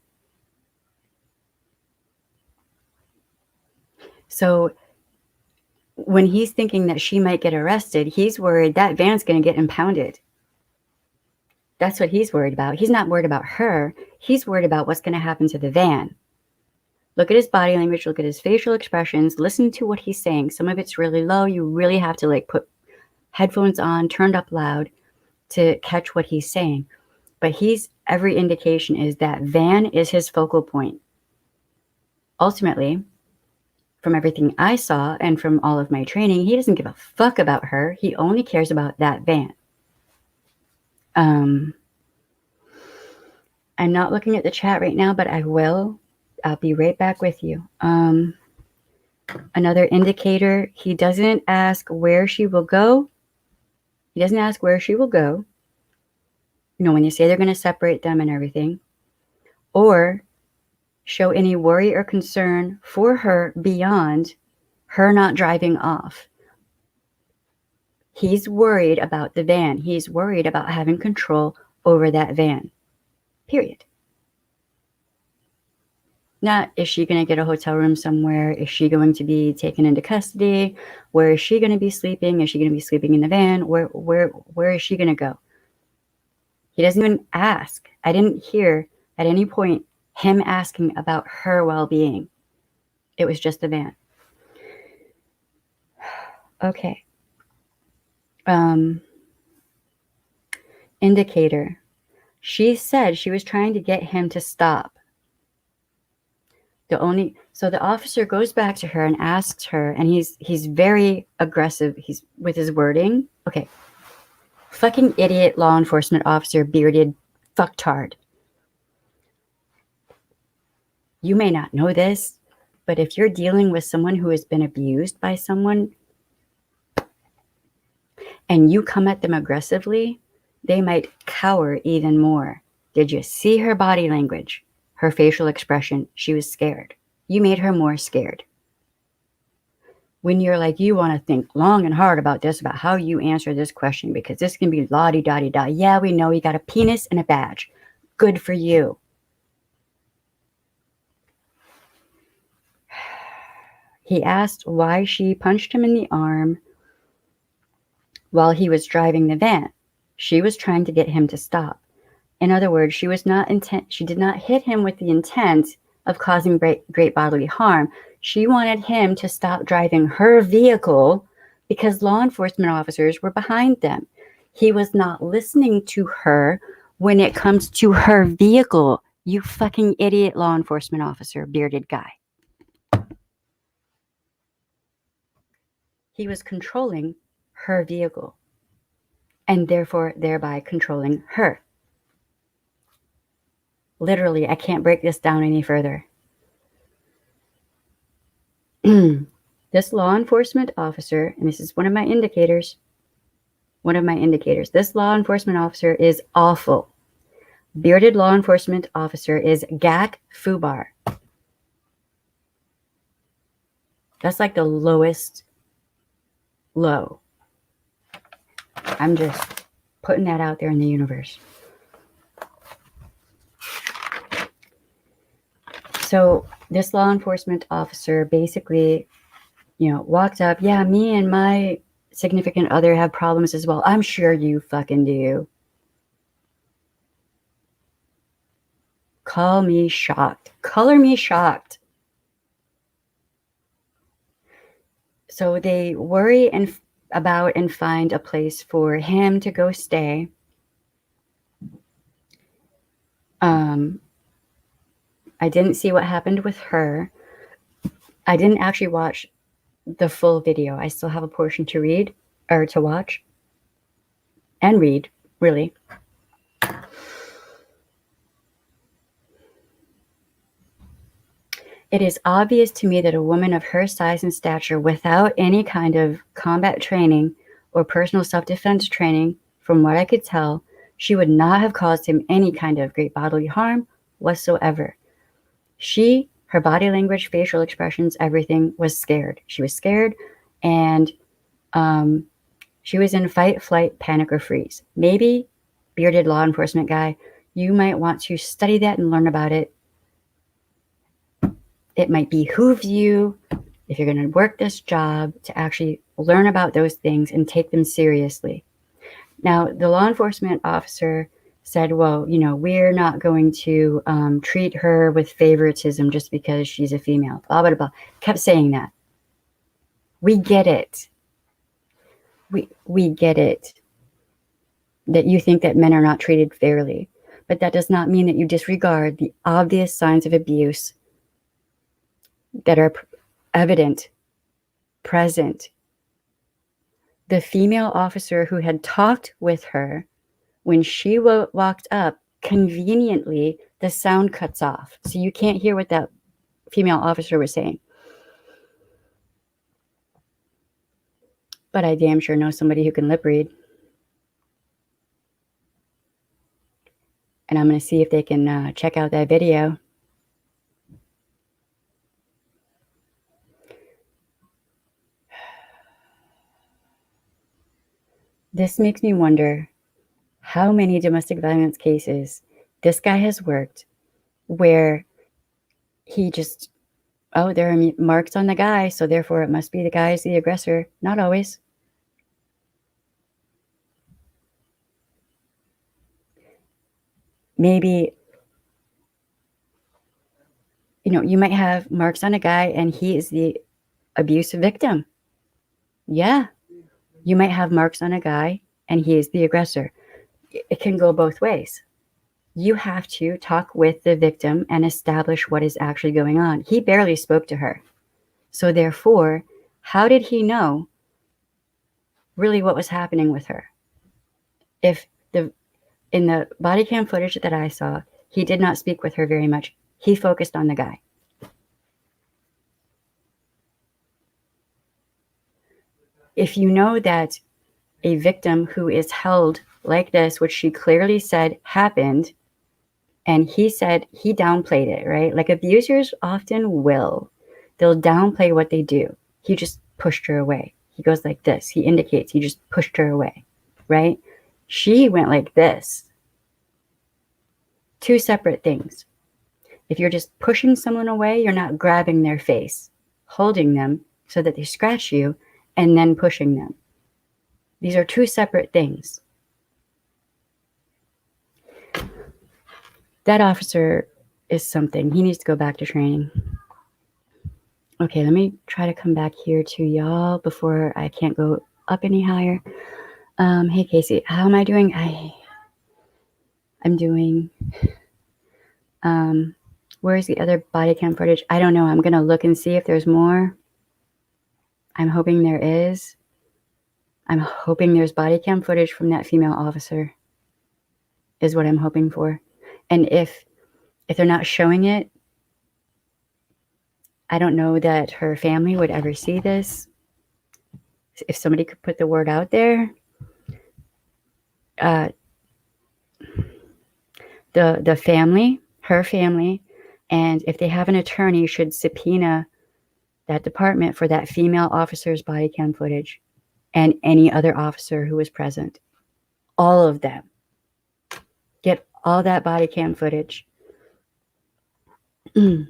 So when he's thinking that she might get arrested, he's worried that van's going to get impounded. That's what he's worried about. He's not worried about her. He's worried about what's going to happen to the van. Look at his body language. Look at his facial expressions. Listen to what he's saying. Some of it's really low. You really have to like put headphones on, turned up loud to catch what he's saying. But every indication is that van is his focal point. Ultimately, from everything I saw and from all of my training, he doesn't give a fuck about her. He only cares about that van. I'm not looking at the chat right now, but I will. I'll be right back with you. Another indicator, he doesn't ask where she will go. He doesn't ask where she will go. You know, when you say they're going to separate them and everything. Or show any worry or concern for her beyond her not driving off. He's worried about the van. He's worried about having control over that van. Period. Not, is she going to get a hotel room somewhere? Is she going to be taken into custody? Where is she going to be sleeping? Is she going to be sleeping in the van? Where is she going to go? He doesn't even ask. I didn't hear at any point him asking about her well-being. It was just the van. Okay. Indicator. She said she was trying to get him to stop. So the officer goes back to her and asks her, and he's very aggressive. He's with his wording. Okay. Fucking idiot law enforcement officer, bearded fucktard. You may not know this, but if you're dealing with someone who has been abused by someone and you come at them aggressively, they might cower even more. Did you see her body language? Her facial expression? She was scared. You made her more scared. When you're like, you want to think long and hard about this, about how you answer this question, because this can be la-di-da-di-da. Yeah, we know you got a penis and a badge. Good for you. He asked why she punched him in the arm while he was driving the van. She was trying to get him to stop. In other words, she did not hit him with the intent of causing great bodily harm. She wanted him to stop driving her vehicle because law enforcement officers were behind them. He was not listening to her when it comes to her vehicle. You fucking idiot law enforcement officer, bearded guy. He was controlling her vehicle and thereby controlling her. Literally, I can't break this down any further. This law enforcement officer, and this is one of my indicators, this law enforcement officer is awful. Bearded law enforcement officer is Gak Fubar. That's like the lowest low. I'm just putting that out there in the universe. So this law enforcement officer basically, walked up. Yeah, me and my significant other have problems as well. I'm sure you fucking do. Call me shocked. Color me shocked. So they worry about and find a place for him to go stay. I didn't see what happened with her. I didn't actually watch the full video. I still have a portion to read or to watch and read, really. It is obvious to me that a woman of her size and stature, without any kind of combat training or personal self-defense training, from what I could tell, she would not have caused him any kind of great bodily harm whatsoever. Her body language, facial expressions, everything was scared. She was scared, and she was in fight, flight, panic, or freeze. Maybe, bearded law enforcement guy, you might want to study that and learn about it. It might behoove you, if you're going to work this job, to actually learn about those things and take them seriously. Now, the law enforcement officer said, well, we're not going to treat her with favoritism just because she's a female, blah, blah, blah. Kept saying that. We get it. We get it. That you think that men are not treated fairly. But that does not mean that you disregard the obvious signs of abuse that are evident, present. The female officer who had talked with her, when she walked up, conveniently, the sound cuts off. So you can't hear what that female officer was saying. But I damn sure know somebody who can lip read. And I'm going to see if they can check out that video. This makes me wonder how many domestic violence cases this guy has worked where he just, oh, there are marks on the guy, so therefore it must be the guy's the aggressor. Not always. Maybe, you might have marks on a guy and he is the abuse victim. Yeah. You might have marks on a guy and he is the aggressor. It can go both ways. You have to talk with the victim and establish what is actually going on. He barely spoke to her. So therefore, how did he know really what was happening with her? If in the body cam footage that I saw, he did not speak with her very much. He focused on the guy. If you know that a victim who is held like this, which she clearly said happened, and he said he downplayed it, right? Like abusers often will. They'll downplay what they do. He just pushed her away. He goes like this. He indicates he just pushed her away, right? She went like this. Two separate things. If you're just pushing someone away, you're not grabbing their face, holding them so that they scratch you, and then pushing them. These are two separate things. That officer is something. He needs to go back to training. Okay, let me try to come back here to y'all before I can't go up any higher. Hey, Casey, how am I doing? I'm doing... where's the other body cam footage? I don't know. I'm going to look and see if there's more. I'm hoping there is. I'm hoping there's body cam footage from that female officer is what I'm hoping for. And if they're not showing it, I don't know that her family would ever see this. If somebody could put the word out there, the family, her family, and if they have an attorney, should subpoena that department for that female officer's body cam footage and any other officer who was present. All of them. Get all that body cam footage. Yep.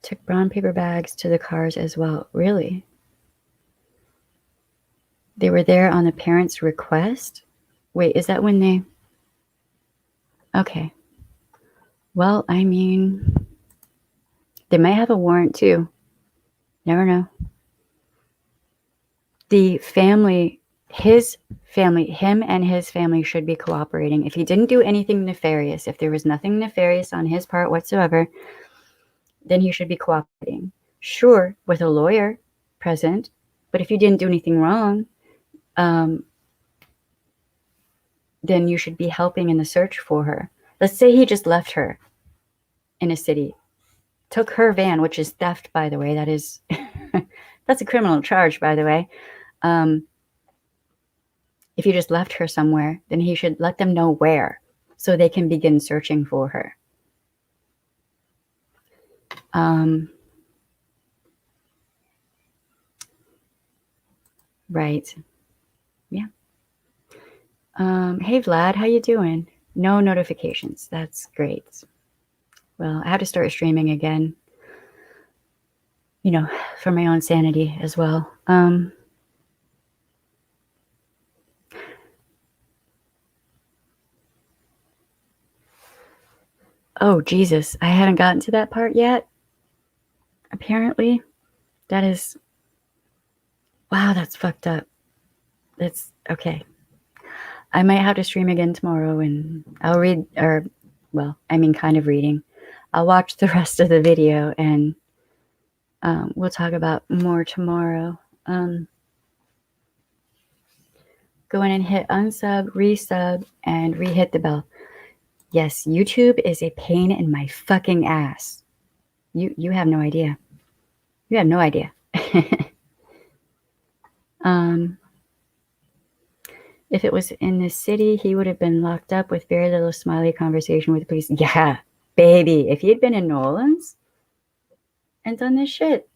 Took brown paper bags to the cars as well. Really? They were there on the parents' request? Wait, is that when they... Okay. Well, I mean, they might have a warrant too. Never know. The family, him and his family should be cooperating. If he didn't do anything nefarious, if there was nothing nefarious on his part whatsoever, then he should be cooperating. Sure, with a lawyer present, but if you didn't do anything wrong, then you should be helping in the search for her. Let's say he just left her in a city, took her van, which is theft, by the way. That is, that's a criminal charge, by the way. If you just left her somewhere, then he should let them know where so they can begin searching for her. Right. Yeah. Hey, Vlad, how you doing? No notifications. That's great. Well, I have to start streaming again, for my own sanity as well. Oh, Jesus. I haven't gotten to that part yet. Apparently. That is... Wow, that's fucked up. That's... Okay. I might have to stream again tomorrow and I'll read... kind of reading. I'll watch the rest of the video and we'll talk about more tomorrow. Go in and hit unsub, resub, and re-hit the bell. Yes, YouTube is a pain in my fucking ass. You have no idea. You have no idea. If it was in the city, he would have been locked up with very little smiley conversation with the police. Yeah, baby. If he had been in New Orleans and done this shit,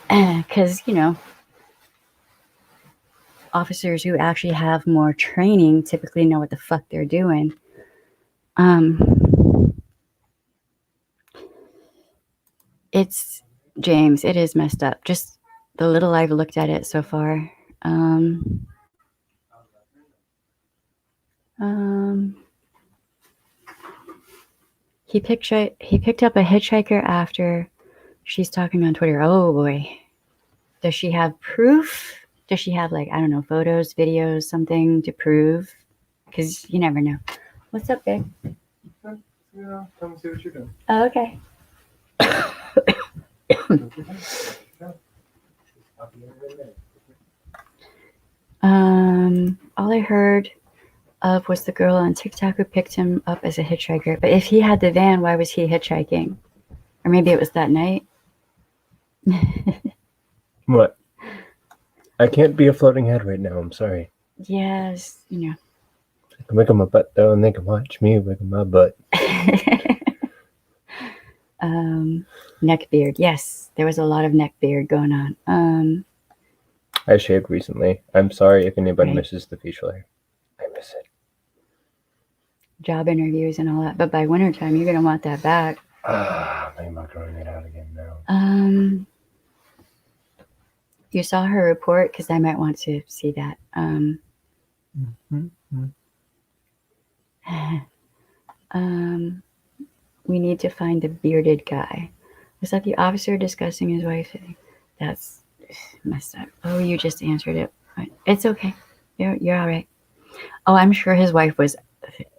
Because, officers who actually have more training typically know what the fuck they're doing. It's, James, it is messed up. Just the little I've looked at it so far. He picked up a hitchhiker after she's talking on Twitter. Oh boy. Does she have proof? Does she have, like, I don't know, photos, videos, something to prove? Because you never know. What's up, babe? Yeah, come see what you're doing. Oh, okay. All I heard of was the girl on TikTok who picked him up as a hitchhiker. But if he had the van, why was he hitchhiking? Or maybe it was that night. What? I can't be a floating head right now. I'm sorry. Yes, I can wiggle my butt though, and they can watch me wiggle my butt. Neck beard. Yes, there was a lot of neck beard going on. I shaved recently. I'm sorry if anybody Right. misses the facial hair. I miss it. Job interviews and all that. But by wintertime, you're going to want that back. I'm not growing it out again now. You saw her report? Because I might want to see that. We need to find the bearded guy. Was that the officer discussing his wife? That's messed up. Oh, you just answered it. It's okay. You're all right. Oh, I'm sure his wife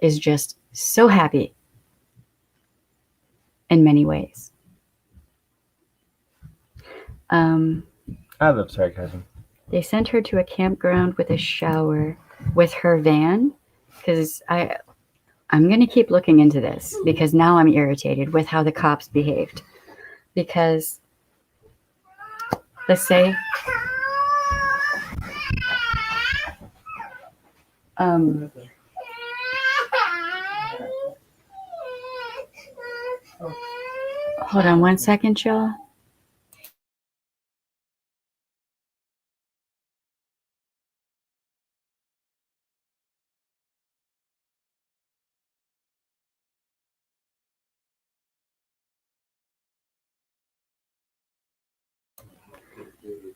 is just so happy in many ways. I love sarcasm. They sent her to a campground with a shower with her van, because I'm going to keep looking into this, because now I'm irritated with how the cops behaved. Because let's say hold on one second, y'all.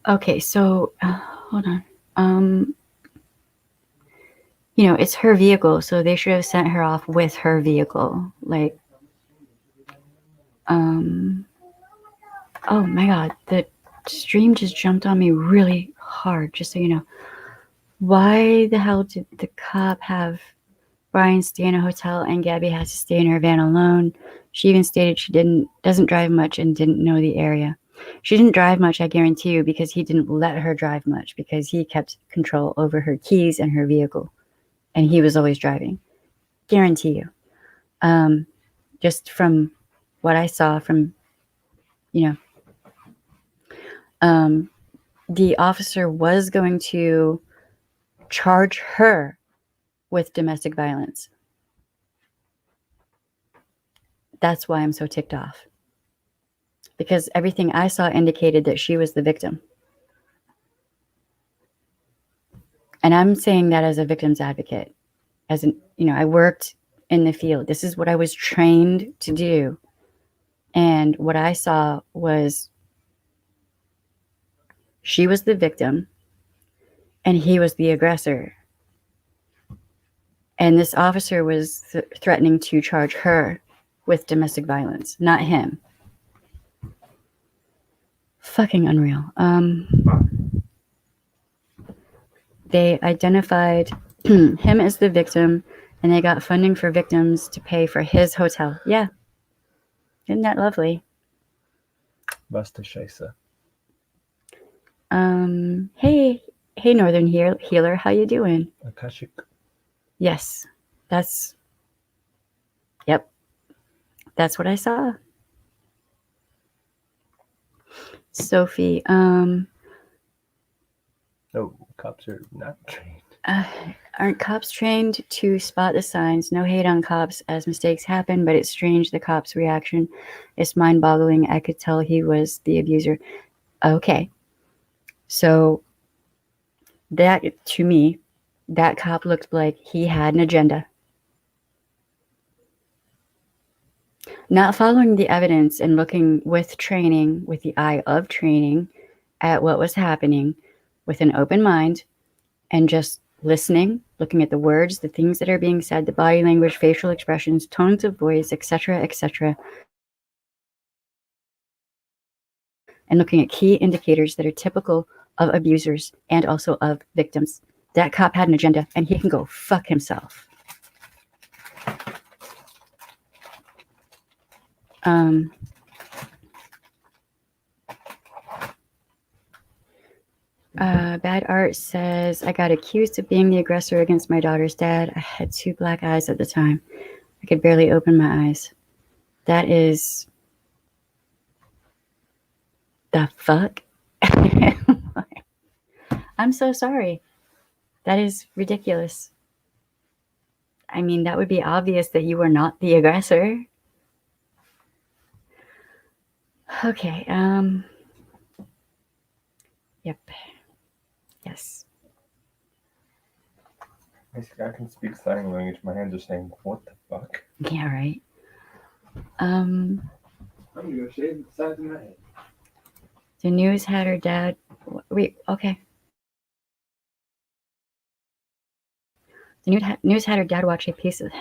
Okay, so hold on. It's her vehicle, so they should have sent her off with her vehicle. Like, oh my God, the stream just jumped on me really hard, just so you know. Why the hell did the cop have Brian stay in a hotel and Gabby has to stay in her van alone? She even stated she doesn't drive much and didn't know the area. She didn't drive much, I guarantee you, because he didn't let her drive much, because he kept control over her keys and her vehicle. And he was always driving. Guarantee you. Just from what I saw from, the officer was going to charge her with domestic violence. That's why I'm so ticked off. Because everything I saw indicated that she was the victim. And I'm saying that as a victim's advocate. I worked in the field. This is what I was trained to do. And what I saw was she was the victim and he was the aggressor. And this officer was threatening to charge her with domestic violence, not him. Fucking unreal. They identified him as the victim, and they got funding for victims to pay for his hotel. Yeah. Isn't that lovely? Basta Scheisse. Hey, Northern Healer, how you doing? Akashic. Yes, yep, that's what I saw. Sophie, No, cops are not trained. aren't cops trained to spot the signs? No hate on cops as mistakes happen, but it's strange the cop's reaction. It's mind-boggling. I could tell he was the abuser. Okay. So that, to me, that cop looked like he had an agenda. Not following the evidence and looking with training, with the eye of training, at what was happening with an open mind and just listening, looking at the words, the things that are being said, the body language, facial expressions, tones of voice, etc., and looking at key indicators that are typical of abusers and also of victims. That cop had an agenda, and he can go fuck himself. Bad Art says, I got accused of being the aggressor against my daughter's dad. I had 2 black eyes at the time. I could barely open my eyes. That is... the fuck? I'm so sorry. That is ridiculous. I mean, that would be obvious that you were not the aggressor. Okay, yep. Yes. I can speak sign language. My hands are saying, what the fuck? Yeah, right. I'm gonna go shave the sides of my head. The news had her dad... Wait, okay. The news had her dad watch a piece of...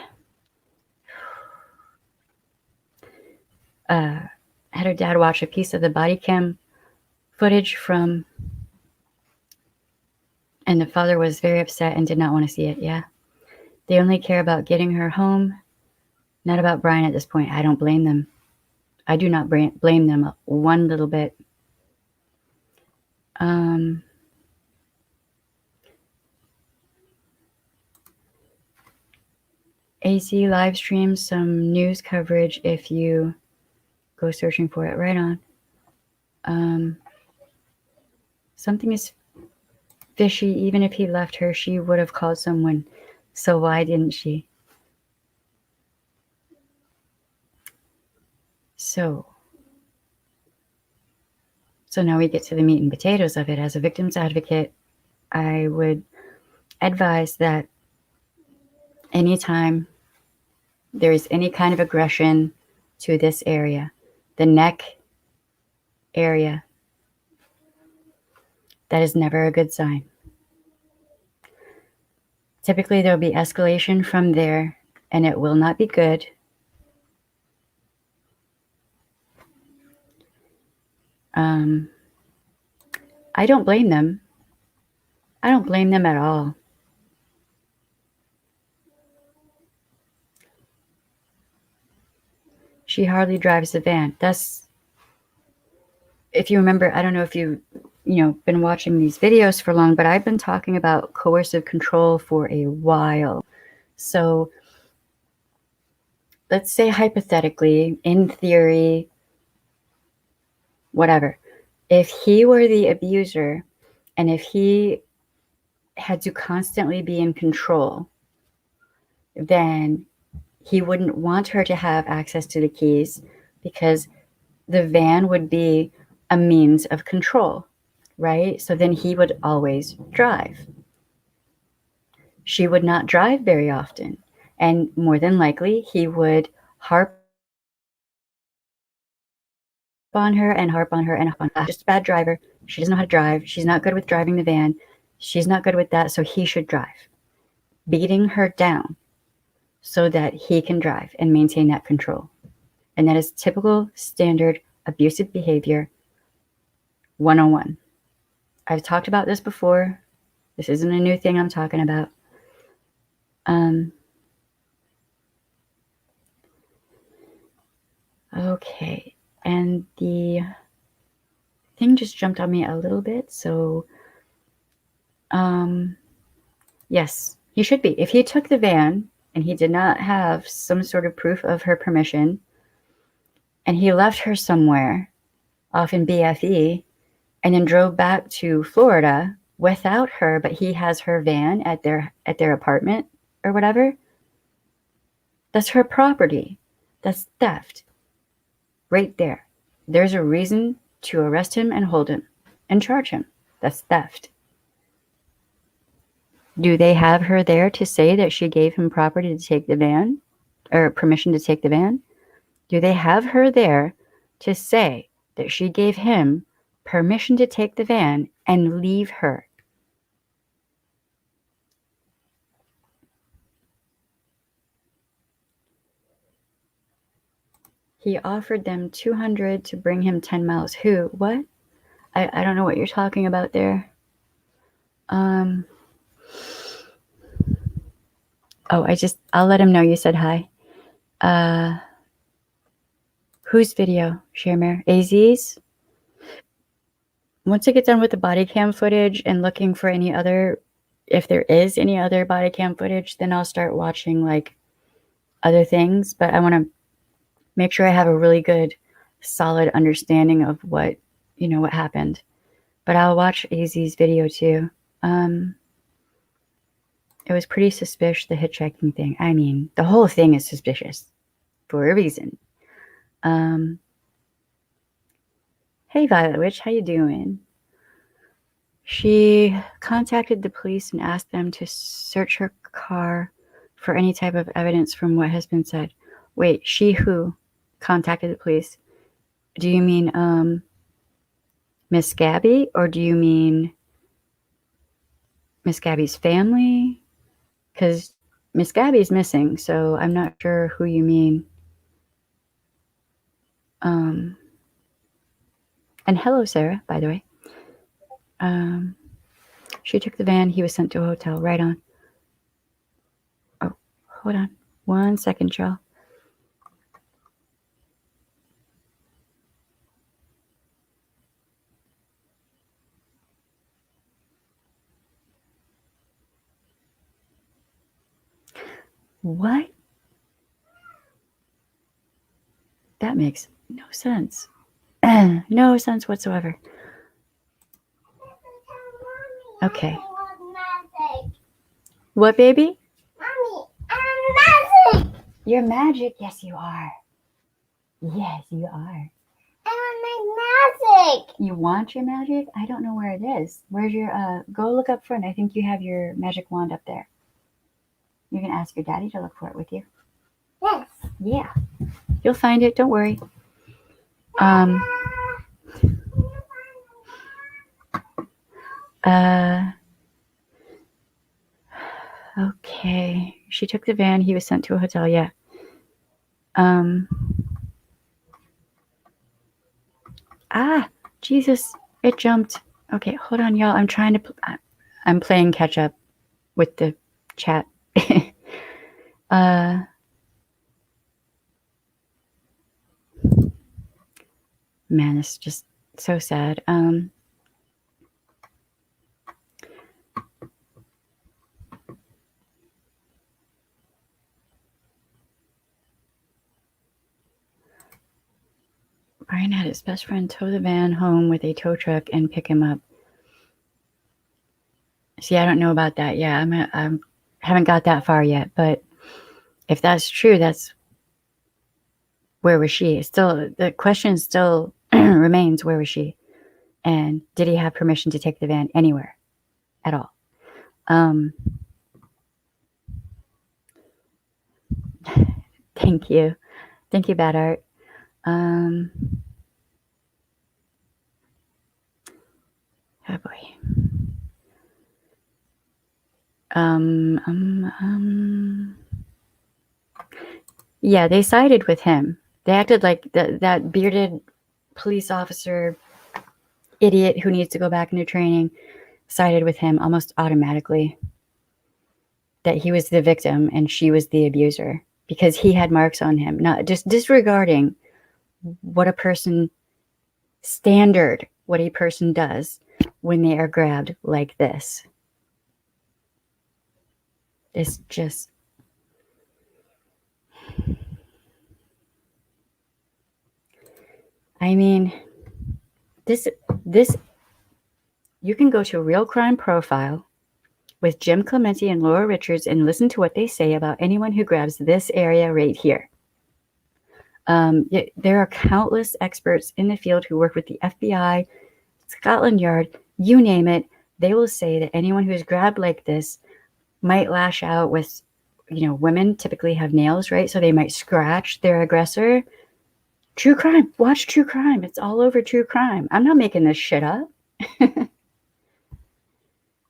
had her dad watch a piece of the body cam footage from... And the father was very upset and did not want to see it, yeah. They only care about getting her home, not about Brian at this point. I don't blame them. I do not blame them one little bit. AC live streams some news coverage if you go searching for it. Right on. Something is fishy. Even if he left her, she would have called someone. So why didn't she? So now we get to the meat and potatoes of it. As a victim's advocate, I would advise that anytime there is any kind of aggression to this area, the neck area, that is never a good sign. Typically, there will be escalation from there, and it will not be good. I don't blame them. I don't blame them at all. She hardly drives the van. That's, if you remember, I don't know if you been watching these videos for long, but I've been talking about coercive control for a while. So let's say hypothetically, in theory, whatever, if he were the abuser and if he had to constantly be in control, then he wouldn't want her to have access to the keys because the van would be a means of control, right? So then he would always drive. She would not drive very often. And more than likely, he would harp on her and harp on her and harp on her. Just a bad driver. She doesn't know how to drive. She's not good with driving the van. She's not good with that, so he should drive. Beating her down so that he can drive and maintain that control. And that is typical, standard, abusive behavior 101. I've talked about this before. This isn't a new thing I'm talking about. Okay. And the thing just jumped on me a little bit. So, yes, he should be. If he took the van and he did not have some sort of proof of her permission, and he left her somewhere off in BFE and then drove back to Florida without her, but he has her van at their apartment or whatever, that's her property. That's theft. Right there. There's a reason to arrest him and hold him. and charge him. That's theft. Do they have her there to say that she gave him property to take the van, or permission to take the van? Do they have her there to say that she gave him permission to take the van and leave her? He offered them $200 to bring him 10 miles. Who? What? I don't know what you're talking about there. Oh, I'll let him know you said hi. Whose video? Sharemare? AZ's? Once I get done with the body cam footage and looking for any other, if there is any other body cam footage, then I'll start watching like other things. But I want to make sure I have a really good, solid understanding of what happened. But I'll watch AZ's video too. It was pretty suspicious, the hitchhiking thing. I mean, the whole thing is suspicious for a reason. Hey, Violet Witch, how you doing? She contacted the police and asked them to search her car for any type of evidence from what has been said. Wait, she who contacted the police? Do you mean Miss Gabby, or do you mean Miss Gabby's family? Because Miss Gabby's missing, so I'm not sure who you mean. And hello, Sarah, by the way. She took the van. He was sent to a hotel. Right on. Oh, hold on. 1 second, y'all. What? That makes no sense. No sense whatsoever. Okay. What, baby? Mommy, I'm magic. You're magic. Yes, you are. Yes, you are. I want my magic. You want your magic? I don't know where it is. Where's your, go look up front. I think you have your magic wand up there. You can ask your daddy to look for it with you. Yes. Yeah. You'll find it. Don't worry. Okay. She took the van. He was sent to a hotel. Yeah. Jesus. It jumped. Okay. Hold on, y'all. I'm trying to, I'm playing catch up with the chat. Man, it's just so sad. Brian had his best friend tow the van home with a tow truck and pick him up. See, I don't know about that. Yeah, I haven't got that far yet. But if that's true, that's where was she? Still, the question still remains: where was she? And did he have permission to take the van anywhere at all? Thank you, Bad Art. Oh boy. Yeah, they sided with him. They acted like that bearded police officer idiot who needs to go back into training sided with him almost automatically. That he was the victim and she was the abuser because he had marks on him, not just disregarding what a person does when they are grabbed like this. It's just, I mean, this, you can go to Real Crime Profile with Jim Clementi and Laura Richards and listen to what they say about anyone who grabs this area right here. There are countless experts in the field who work with the FBI, Scotland Yard, you name it, they will say that anyone who's grabbed like this might lash out with, women typically have nails, right? So they might scratch their aggressor. True crime. Watch true crime. It's all over true crime. I'm not making this shit up.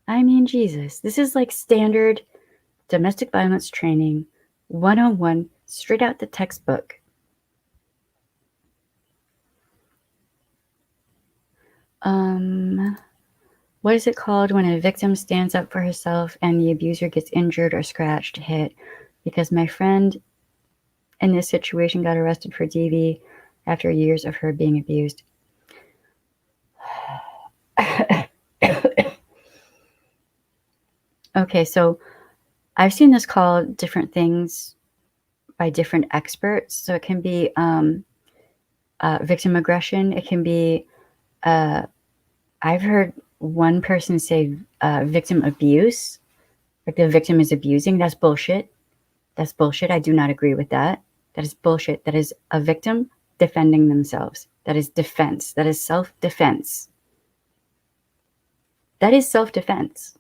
I mean, Jesus. This is like standard domestic violence training, 101, straight out the textbook. What is it called when a victim stands up for herself and the abuser gets injured or scratched, hit? Because my friend in this situation got arrested for DV after years of her being abused. Okay, so I've seen this called different things by different experts. So it can be victim aggression. It can be, I've heard one person say victim abuse, like the victim is abusing. That's bullshit. That's bullshit. I do not agree with that. That is bullshit. That is a victim defending themselves. That is defense. That is self-defense. That is self-defense.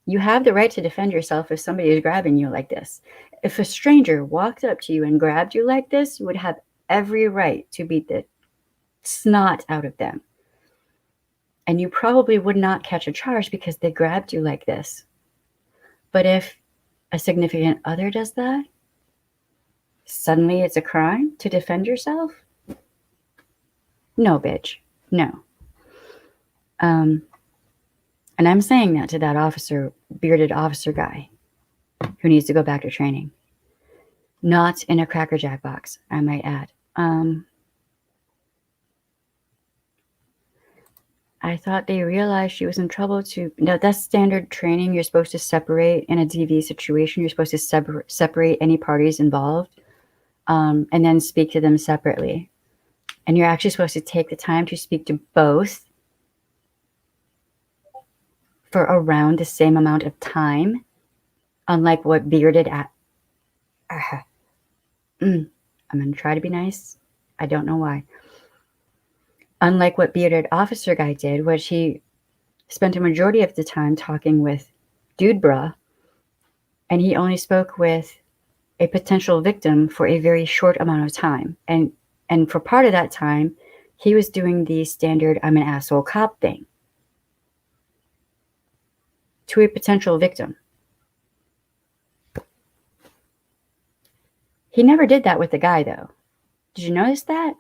You have the right to defend yourself if somebody is grabbing you like this. If a stranger walked up to you and grabbed you like this, you would have every right to beat the snot out of them. And you probably would not catch a charge because they grabbed you like this. But if a significant other does that, suddenly it's a crime to defend yourself? No, bitch. No. And I'm saying that to that officer, bearded officer guy who needs to go back to training. Not in a Cracker Jack box, I might add. I thought they realized she was in trouble too. No, that's standard training. You're supposed to separate in a DV situation. You're supposed to separate any parties involved and then speak to them separately. And you're actually supposed to take the time to speak to both for around the same amount of time, unlike what bearded I'm going to try to be nice. I don't know why. Unlike what bearded officer guy did, which he spent a majority of the time talking with dude bruh, and he only spoke with a potential victim for a very short amount of time. And for part of that time, he was doing the standard I'm an asshole cop thing to a potential victim. He never did that with the guy, though. Did you notice that?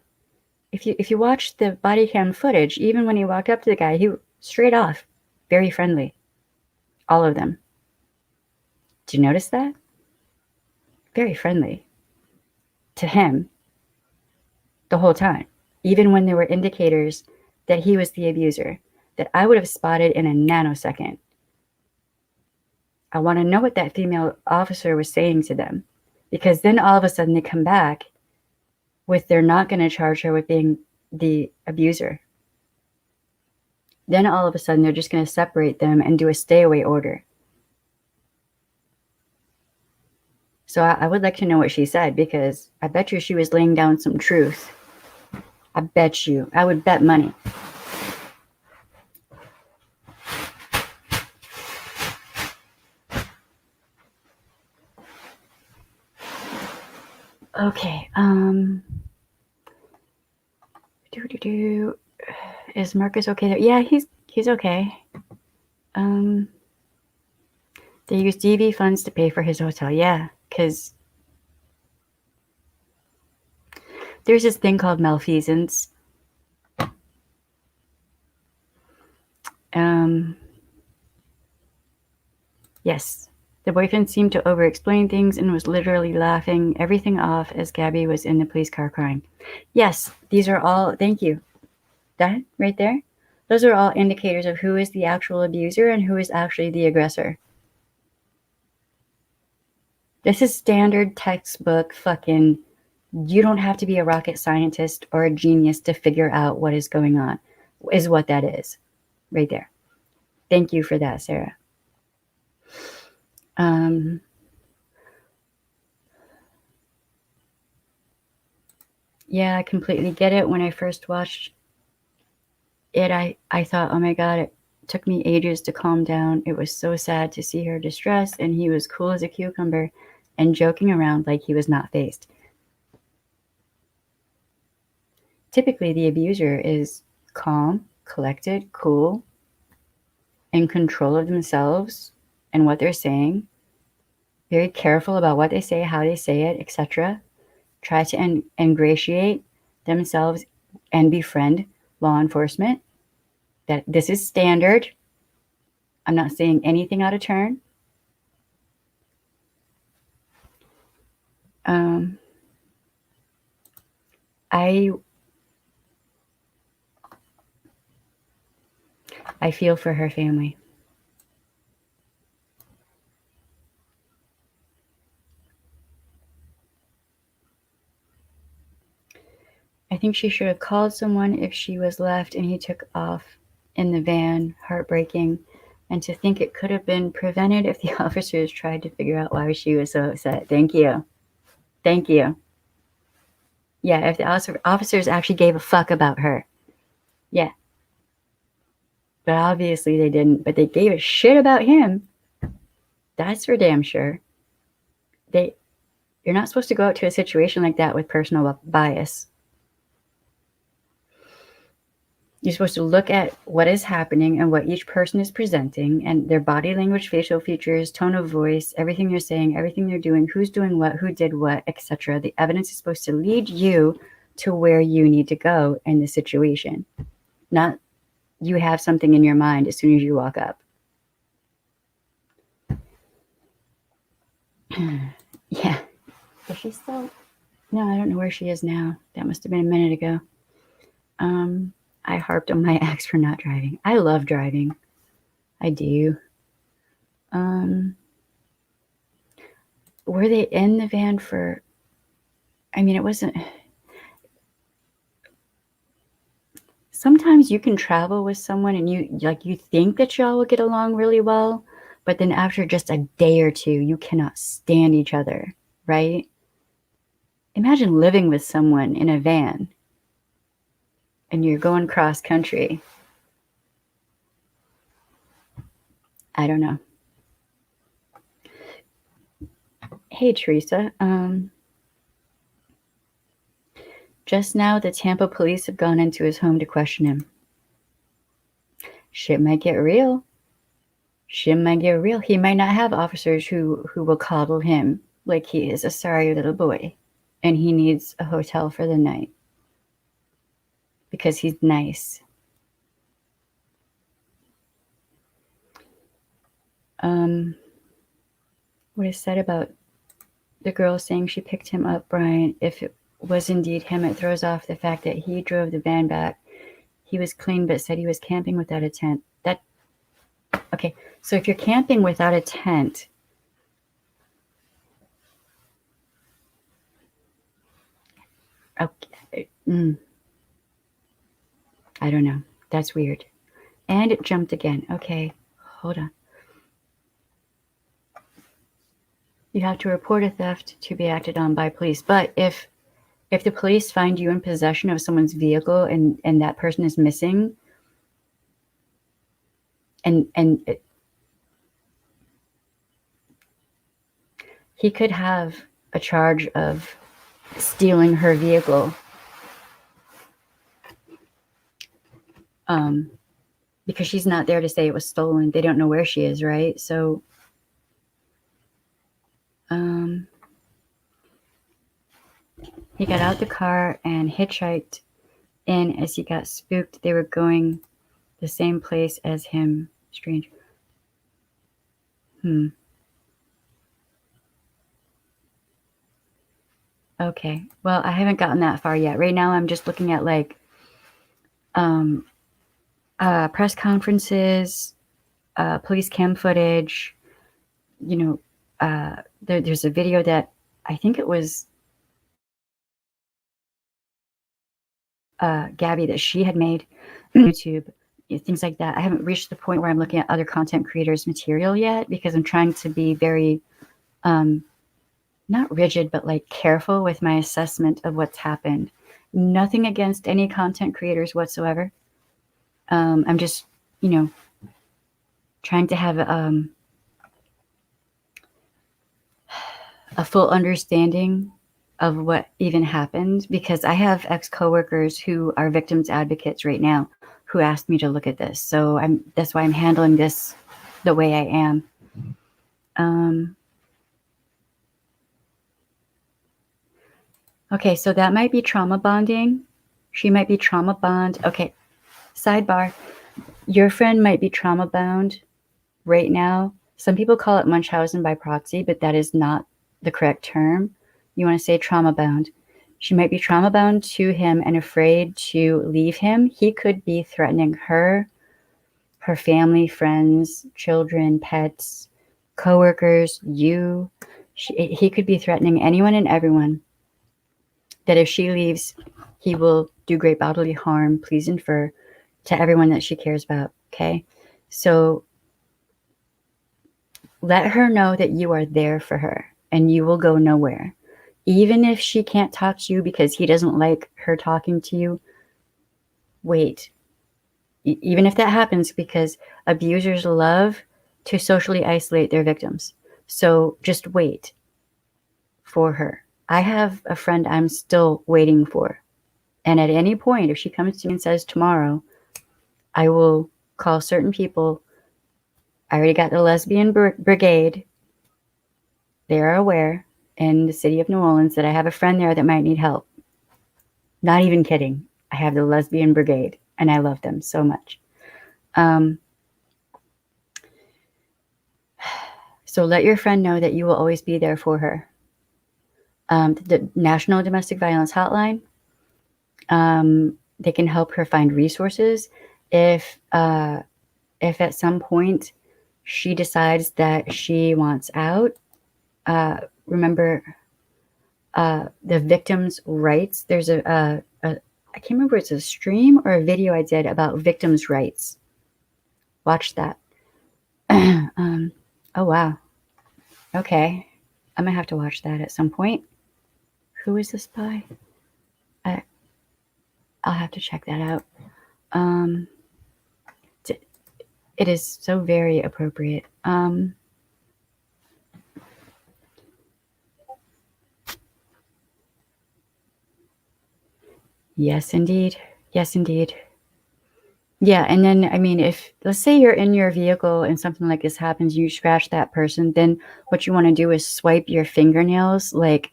If you watch the body cam footage, even when he walked up to the guy, he straight off, very friendly. All of them. Did you notice that? Very friendly to him the whole time, even when there were indicators that he was the abuser, that I would have spotted in a nanosecond. I want to know what that female officer was saying to them, because then all of a sudden they come back with they're not going to charge her with being the abuser. Then all of a sudden they're just going to separate them and do a stay away order. So I would like to know what she said, because I bet you she was laying down some truth. I bet you. I would bet money. Okay. Is Marcus okay there? Yeah, he's okay. They use DV funds to pay for his hotel. Yeah, because there's this thing called malfeasance. Yes, the boyfriend seemed to over-explain things and was literally laughing everything off as Gabby was in the police car crying. Yes, these are all, thank you. That right there, those are all indicators of who is the actual abuser and who is actually the aggressor. This is standard textbook fucking, you don't have to be a rocket scientist or a genius to figure out what is going on, is what that is. Right there. Thank you for that, Sarah. Yeah, I completely get it. When I first watched I thought, oh my God, it took me ages to calm down. It was so sad to see her distressed, and he was cool as a cucumber and joking around like he was not fazed. Typically, the abuser is calm, collected, cool, in control of themselves and what they're saying, very careful about what they say, how they say it, etc. Try to ingratiate themselves and befriend law enforcement. That this is standard. I'm not saying anything out of turn. I feel for her family. I think she should have called someone if she was left and he took off in the van. Heartbreaking. And to think it could have been prevented if the officers tried to figure out why she was so upset. Thank you. Thank you. Yeah, if the officers actually gave a fuck about her. Yeah. But obviously they didn't. But they gave a shit about him. That's for damn sure. You're not supposed to go out to a situation like that with personal bias. You're supposed to look at what is happening and what each person is presenting and their body language, facial features, tone of voice, everything they're saying, everything they're doing, who's doing what, who did what, etc. The evidence is supposed to lead you to where you need to go in the situation. Not you have something in your mind as soon as you walk up. Yeah. Is she still? No, I don't know where she is now. That must have been a minute ago. I harped on my ex for not driving. I love driving. I do. Were they in the van for... I mean, it wasn't... Sometimes you can travel with someone and you think that y'all will get along really well, but then after just a day or two, you cannot stand each other, right? Imagine living with someone in a van and you're going cross country. I don't know. Hey, Teresa. Just now, the Tampa police have gone into his home to question him. Shit might get real. Shit might get real. He might not have officers who will coddle him like he is a sorry little boy and he needs a hotel for the night because he's nice. What is said about the girl saying she picked him up, Brian, if it was indeed him, it throws off the fact that he drove the van back. He was clean but said he was camping without a tent. Okay, so if you're camping without a tent, okay, I don't know. That's weird. And it jumped again. Okay, hold on. You have to report a theft to be acted on by police. But if the police find you in possession of someone's vehicle and that person is missing, he could have a charge of stealing her vehicle. Because she's not there to say it was stolen. They don't know where she is, right? So he got out the car and hitchhiked in as he got spooked. They were going the same place as him. Strange. Okay. Well, I haven't gotten that far yet. Right now I'm just looking at like press conferences, police cam footage. You know, there's a video that I think it was Gabby that she had made on YouTube, things like that. I haven't reached the point where I'm looking at other content creators' material yet because I'm trying to be very, not rigid, but like careful with my assessment of what's happened. Nothing against any content creators whatsoever. I'm just, trying to have a full understanding of what even happened, because I have ex-coworkers who are victims advocates right now who asked me to look at this. So that's why I'm handling this the way I am. Okay, so that might be trauma bonding. She might be trauma bond. Okay, sidebar. Your friend might be trauma bound right now. Some people call it Munchausen by proxy, but that is not the correct term. You want to say trauma bound. She might be trauma bound to him and afraid to leave him. He could be threatening her, her family, friends, children, pets, coworkers, you. He could be threatening anyone and everyone, that if she leaves, he will do great bodily harm, please infer, to everyone that she cares about. Okay? So let her know that you are there for her and you will go nowhere. Even if she can't talk to you because he doesn't like her talking to you, wait. Even if that happens, because abusers love to socially isolate their victims. So just wait for her. I have a friend I'm still waiting for. And at any point, if she comes to me and says tomorrow, I will call certain people. I already got the lesbian brigade. They are aware in the city of New Orleans that I have a friend there that might need help. Not even kidding. I have the lesbian brigade and I love them so much. So let your friend know that you will always be there for her. The National Domestic Violence Hotline, they can help her find resources. If at some point she decides that she wants out, remember the victims' rights. There's I can't remember if it's a stream or a video I did about victims' rights. Watch that. Oh, wow. Okay. I'm going to have to watch that at some point. Who is this by? I'll have to check that out. It is so very appropriate. Yes, indeed. Yes, indeed. Yeah, and then, I mean, if, let's say you're in your vehicle and something like this happens, you scratch that person, then what you want to do is swipe your fingernails, like,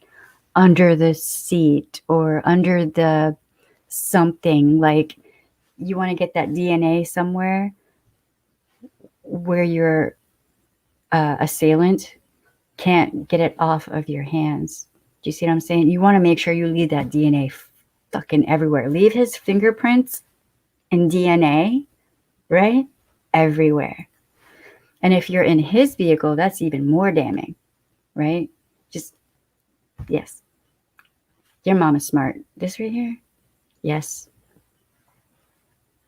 under the seat or under the something. Like, you want to get that DNA somewhere where your assailant can't get it off of your hands. Do you see what I'm saying? You want to make sure you leave that DNA fucking everywhere. Leave his fingerprints and DNA, right? Everywhere. And if you're in his vehicle, that's even more damning, right? Just, yes. Your mom is smart. This right here? Yes.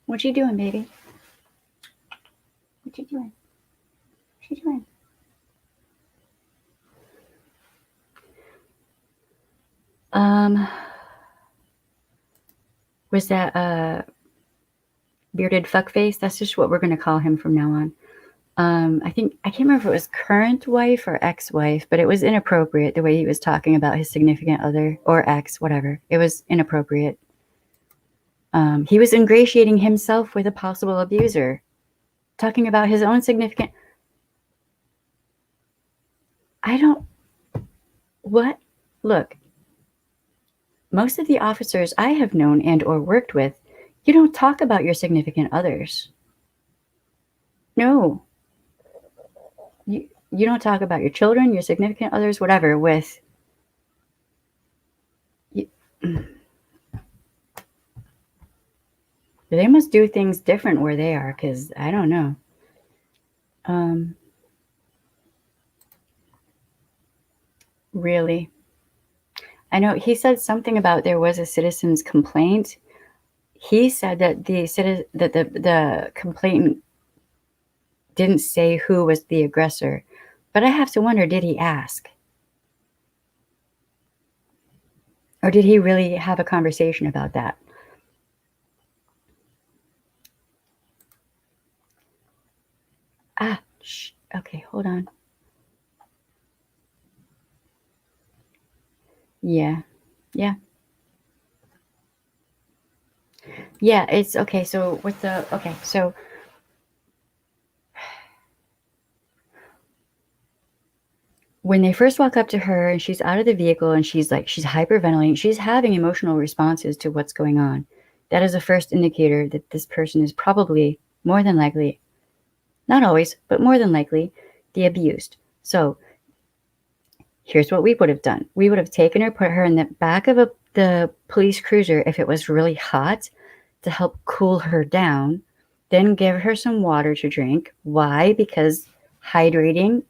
What you doing, baby? What you doing? What you doing? Was that bearded fuckface? That's just what we're going to call him from now on. I can't remember if it was current wife or ex-wife, but it was inappropriate the way he was talking about his significant other or ex, whatever. It was inappropriate. He was ingratiating himself with a possible abuser, talking about his own significant. What? Look, most of the officers I have known and or worked with, you don't talk about your significant others. No. You don't talk about your children, your significant others, whatever, with you. They must do things different where they are, because I don't know. Really? I know he said something about there was a citizen's complaint. He said that the complainant didn't say who was the aggressor. But I have to wonder, did he ask? Or did he really have a conversation about that? Okay, hold on. Yeah. Yeah. Yeah, it's okay. So with the okay, so when they first walk up to her and she's out of the vehicle and she's hyperventilating, she's having emotional responses to what's going on. That is a first indicator that this person is probably more than likely, not always, but more than likely, the abused. So here's what we would have done. We would have taken her, put her in the back of the police cruiser if it was really hot to help cool her down, then give her some water to drink. Why? Because hydrating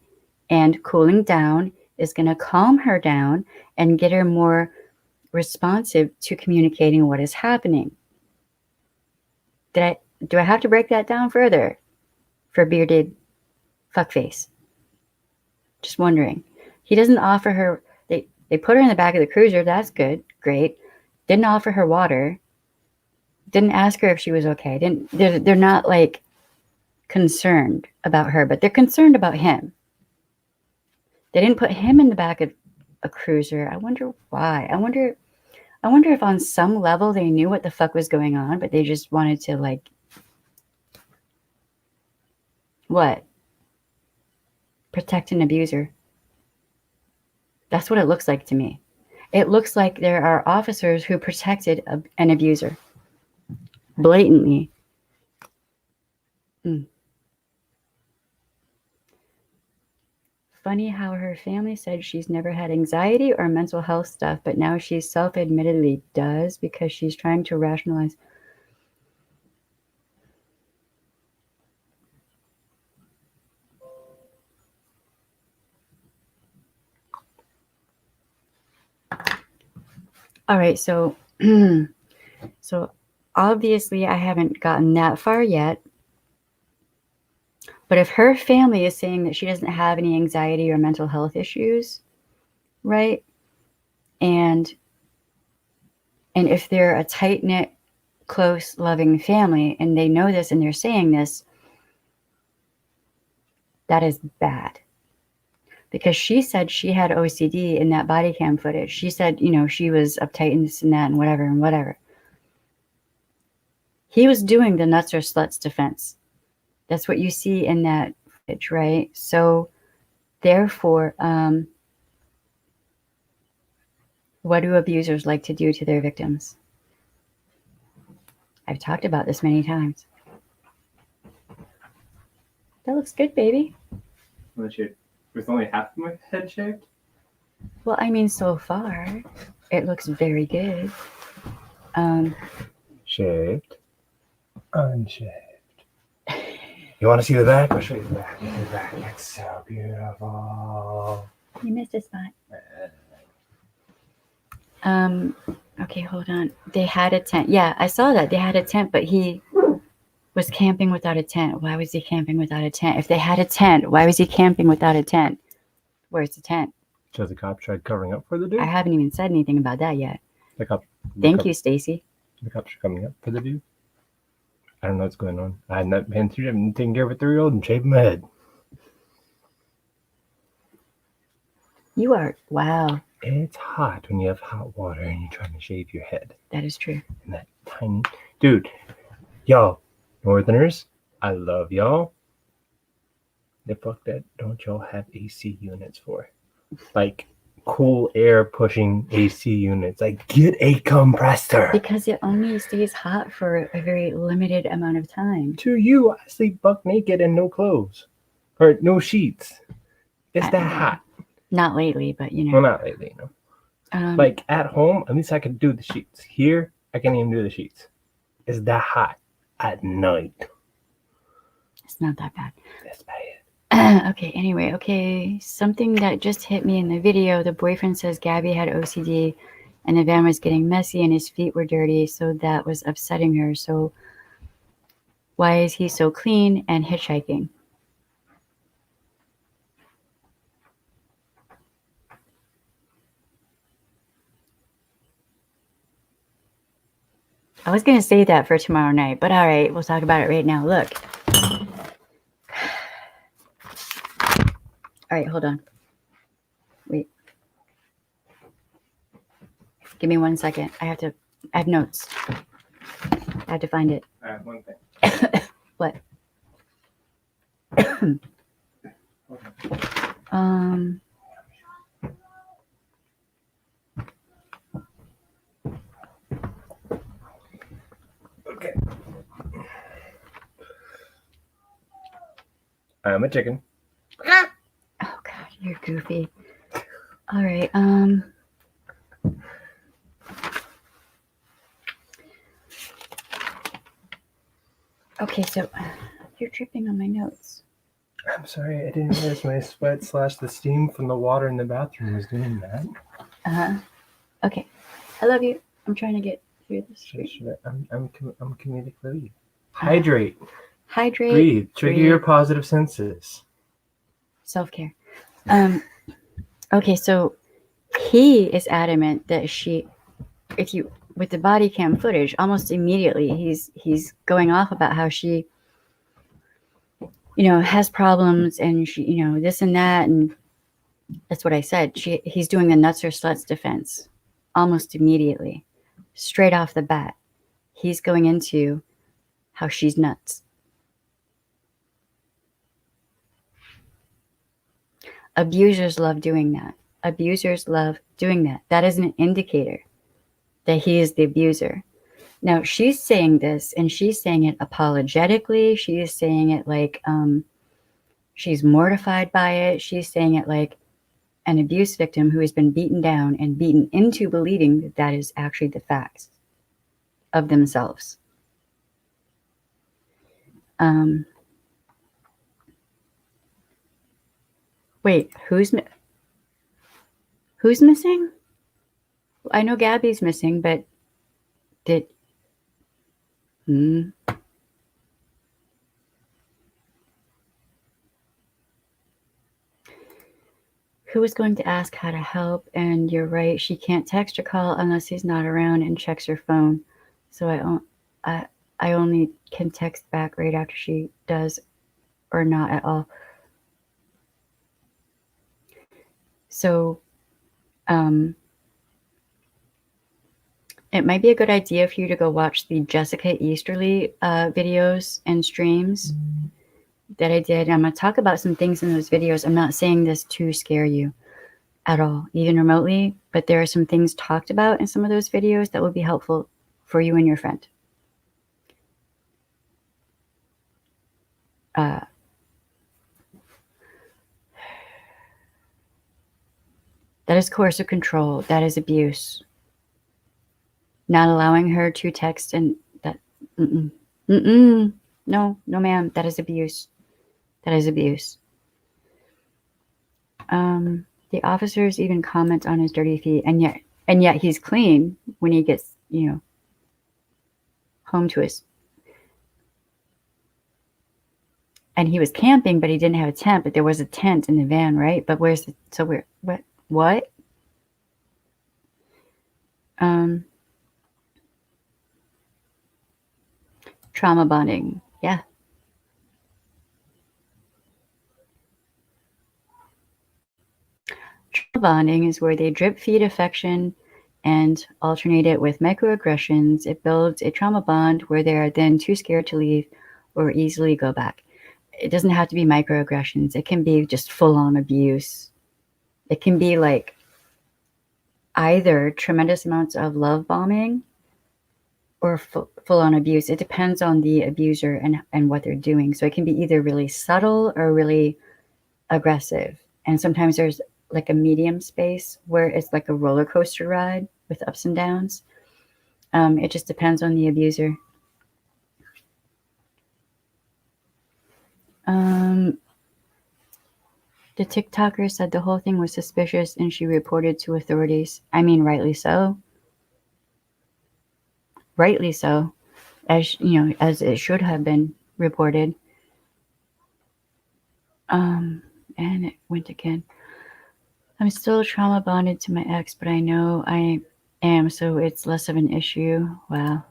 and cooling down is going to calm her down and get her more responsive to communicating what is happening. Do I have to break that down further for bearded fuckface? Just wondering. He doesn't offer her, they put her in the back of the cruiser. That's good. Great. Didn't offer her water. Didn't ask her if she was okay. They're not like concerned about her, but they're concerned about him. They didn't put him in the back of a cruiser. I wonder why. I wonder if on some level they knew what the fuck was going on, but they just wanted to like what? Protect an abuser. That's what it looks like to me. It looks like there are officers who protected an abuser. Blatantly. Funny how her family said she's never had anxiety or mental health stuff, but now she self-admittedly does because she's trying to rationalize. All right, so so obviously I haven't gotten that far yet. But if her family is saying that she doesn't have any anxiety or mental health issues, right? And if they're a tight-knit, close, loving family and they know this and they're saying this, that is bad. Because she said she had OCD in that body cam footage. She said, she was uptight and this and that and whatever. He was doing the nuts or sluts defense. That's what you see in that footage, right? So therefore, what do abusers like to do to their victims? I've talked about this many times. That looks good, baby. With only half of my head shaved? Well, I mean, so far, it looks very good. Shaved. Unshaved. You want to see the back? I'll show you the back. Look at the back. It's so beautiful. You missed a spot. Okay, hold on. They had a tent. Yeah, I saw that. They had a tent, but he was camping without a tent. Why was he camping without a tent? If they had a tent, why was he camping without a tent? Where's the tent? So the cop tried covering up for the dude? I haven't even said anything about that yet. Thank you, Stacy. The cops are coming up for the dude? I don't know what's going on. I have not been through them taking care of a 3-year-old and shaving my head. You are, wow. It's hot when you have hot water and you're trying to shave your head. That is true. And that tiny... Dude, y'all, Northerners, I love y'all. The fuck that don't y'all have AC units for? Like, cool air pushing AC units. Like, get a compressor. Because it only stays hot for a very limited amount of time. To you, I sleep buck naked and no clothes. Or no sheets. It's that hot. Not lately, but Well, not lately, like at home, at least I can do the sheets. Here, I can't even do the sheets. It's that hot at night. It's not that bad. That's bad. Okay, anyway, something that just hit me in the video. The boyfriend says Gabby had OCD and the van was getting messy and his feet were dirty, so that was upsetting her. So why is he so clean and hitchhiking? I was going to say that for tomorrow night, but all right, we'll talk about it right now. Look. All right, hold on. Wait. Give me 1 second. I have notes. I have to find it. I have one thing. What? Okay. I'm a chicken. Oh God, you're goofy. All right. Okay, so you're dripping on my notes. I'm sorry, I didn't realize my sweat / the steam from the water in the bathroom was doing that. Okay. I love you. I'm trying to get through this. I'm comedic relief. Hydrate. Hydrate. Breathe. Trigger your positive senses. Self-care. Okay, so he is adamant that with the body cam footage, almost immediately he's going off about how she, has problems and she, this and that, and that's what I said. He's doing the nuts or sluts defense almost immediately, straight off the bat. He's going into how she's nuts. Abusers love doing that. That is an indicator that he is the abuser. Now, she's saying this, and she's saying it apologetically. She is saying it like she's mortified by it. She's saying it like an abuse victim who has been beaten down and beaten into believing that that is actually the facts of themselves. Wait, who's missing? I know Gabby's missing, but who was going to ask how to help? And you're right, she can't text or call unless he's not around and checks her phone. So I only can text back right after she does, or not at all. So it might be a good idea for you to go watch the Jessica Easterly videos and streams that I did. I'm going to talk about some things in those videos. I'm not saying this to scare you at all, even remotely, but there are some things talked about in some of those videos that will be helpful for you and your friend. That is coercive control. That is abuse. Not allowing her to text and that. No, ma'am. That is abuse. That is abuse. The officers even comment on his dirty feet, and yet he's clean when he gets, home to his. And he was camping, but he didn't have a tent. But there was a tent in the van, right? But what? Trauma bonding. Yeah. Trauma bonding is where they drip feed affection and alternate it with microaggressions. It builds a trauma bond where they are then too scared to leave or easily go back. It doesn't have to be microaggressions. It can be just full-on abuse. It can be like either tremendous amounts of love bombing or full-on abuse. It depends on the abuser and what they're doing. So it can be either really subtle or really aggressive. And sometimes there's like a medium space where it's like a roller coaster ride with ups and downs. It just depends on the abuser. The TikToker said the whole thing was suspicious and she reported to authorities. I mean, rightly so. Rightly so. As it should have been reported. And it went again. I'm still trauma bonded to my ex, but I know I am, so it's less of an issue. Wow.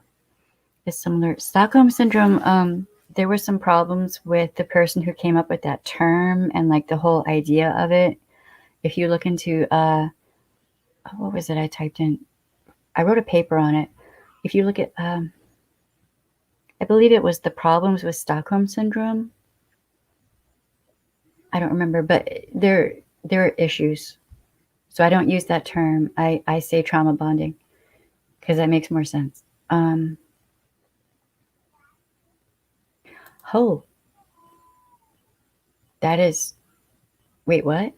It's similar. Stockholm Syndrome there were some problems with the person who came up with that term and like the whole idea of it. If you look into what was it I typed in? I wrote a paper on it. If you look at I believe it was the problems with Stockholm Syndrome. I don't remember, but there are issues. So I don't use that term. I say trauma bonding because that makes more sense. Oh, that is, wait, what?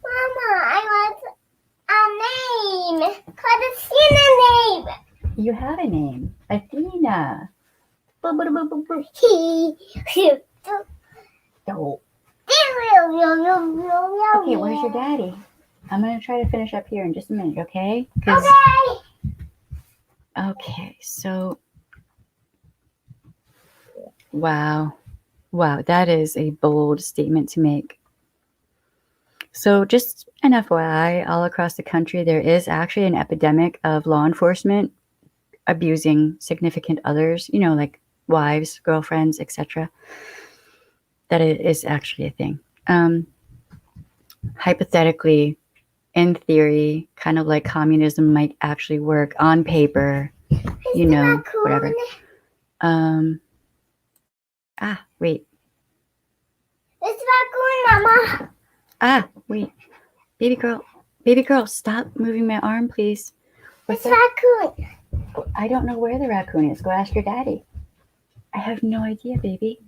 Mama, I want a name. Call the name. You have a name, Athena. Okay, Oh. Okay, where's your daddy? I'm going to try to finish up here in just a minute, okay? Okay, so, wow, that is a bold statement to make. So just an FYI, all across the country, there is actually an epidemic of law enforcement abusing significant others, like wives, girlfriends, etc. That is actually a thing. Hypothetically, in theory, kind of like communism might actually work on paper, whatever. Wait. It's raccoon, Mama. Wait. Baby girl, stop moving my arm, please. It's raccoon. I don't know where the raccoon is. Go ask your daddy. I have no idea, baby.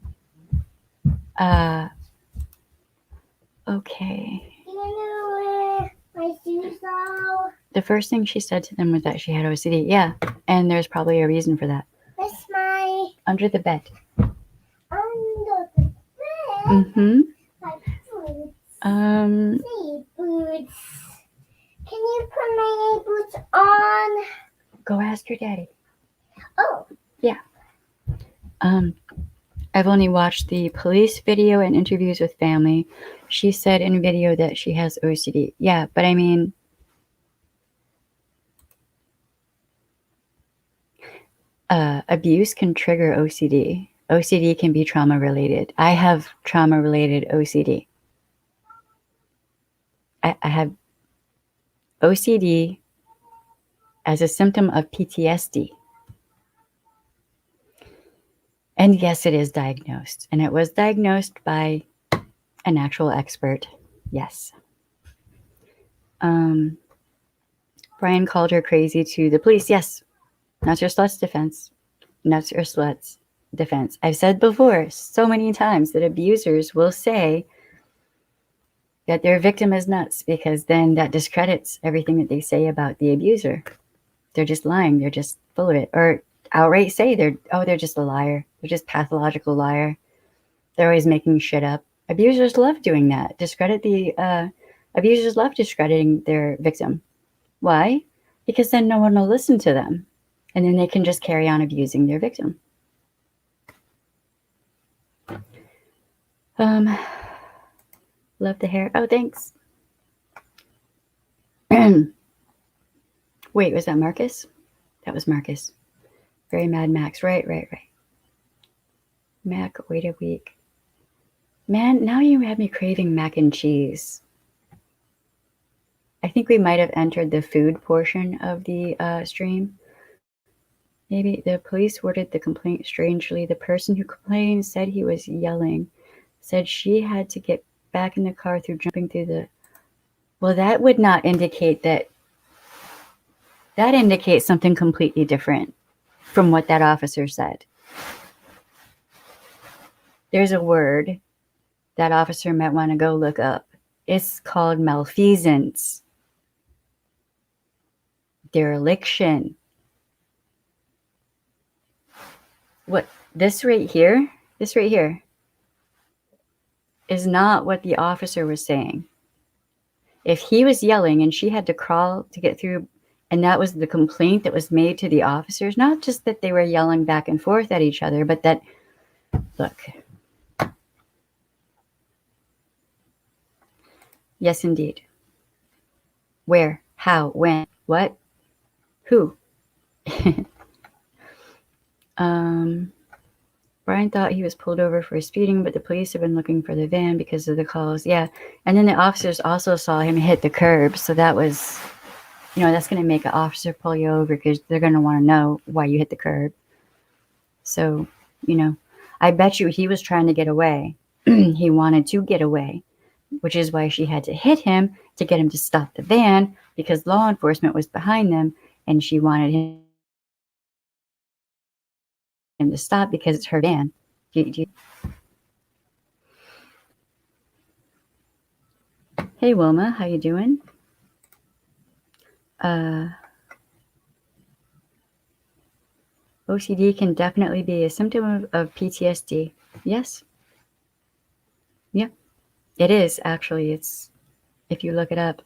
Okay. Do you know where my shoes are? The first thing she said to them was that she had OCD. Yeah, and there's probably a reason for that. Where's my Under the bed. under the bed? Mm-hmm. My boots. Knee boots. Can you put my knee boots on? Go ask your daddy. Oh. Yeah. I've only watched the police video and interviews with family. She said in a video that she has OCD. Yeah, but I mean, abuse can trigger OCD. OCD can be trauma related. I have trauma related OCD. I have OCD as a symptom of PTSD. And yes, it is diagnosed. And it was diagnosed by an actual expert. Yes. Brian called her crazy to the police. Yes. Not your slut's defense. Not your slut's defense. I've said before so many times that abusers will say that their victim is nuts because then that discredits everything that they say about the abuser. They're just lying. They're just full of it. Or outright say they're just a liar. They're just pathological liar. They're always making shit up. Abusers love doing that. Abusers love discrediting their victim. Why? Because then no one will listen to them. And then they can just carry on abusing their victim. Love the hair. Oh, thanks. Wait, was that Marcus? That was Marcus. Very Mad Max. Right. Mac, wait a week. Man, now you have me craving mac and cheese. I think we might have entered the food portion of the stream. Maybe the police worded the complaint strangely. The person who complained said he was yelling. Said she had to get back in the car through jumping through the... Well, that would not indicate that... That indicates something completely different from what that officer said. There's a word that officer might want to go look up. It's called malfeasance dereliction. What this right here is not what the officer was saying. If he was yelling and she had to crawl to get through And that was the complaint that was made to the officers. Not just that they were yelling back and forth at each other, but that, look, yes, indeed. Where? How? When? What? Who? Brian thought he was pulled over for speeding, but the police have been looking for the van because of the calls. Yeah. And then the officers also saw him hit the curb. So that was, that's going to make an officer pull you over because they're going to want to know why you hit the curb. So, I bet you he was trying to get away. He wanted to get away, which is why she had to hit him to get him to stop the van because law enforcement was behind them and she wanted him to stop because it's her van. Hey Wilma, how you doing? OCD can definitely be a symptom of PTSD. Yes. Yeah, it is actually. It's, if you look it up.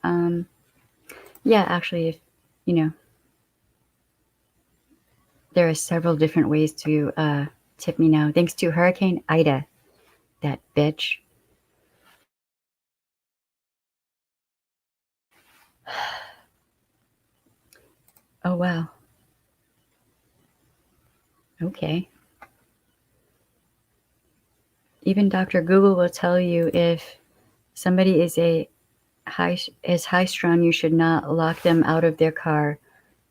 Yeah, actually, if there are several different ways to tip me now. Thanks to Hurricane Ida, that bitch. Oh wow. Okay. Even Dr. Google will tell you if somebody is high strung, you should not lock them out of their car,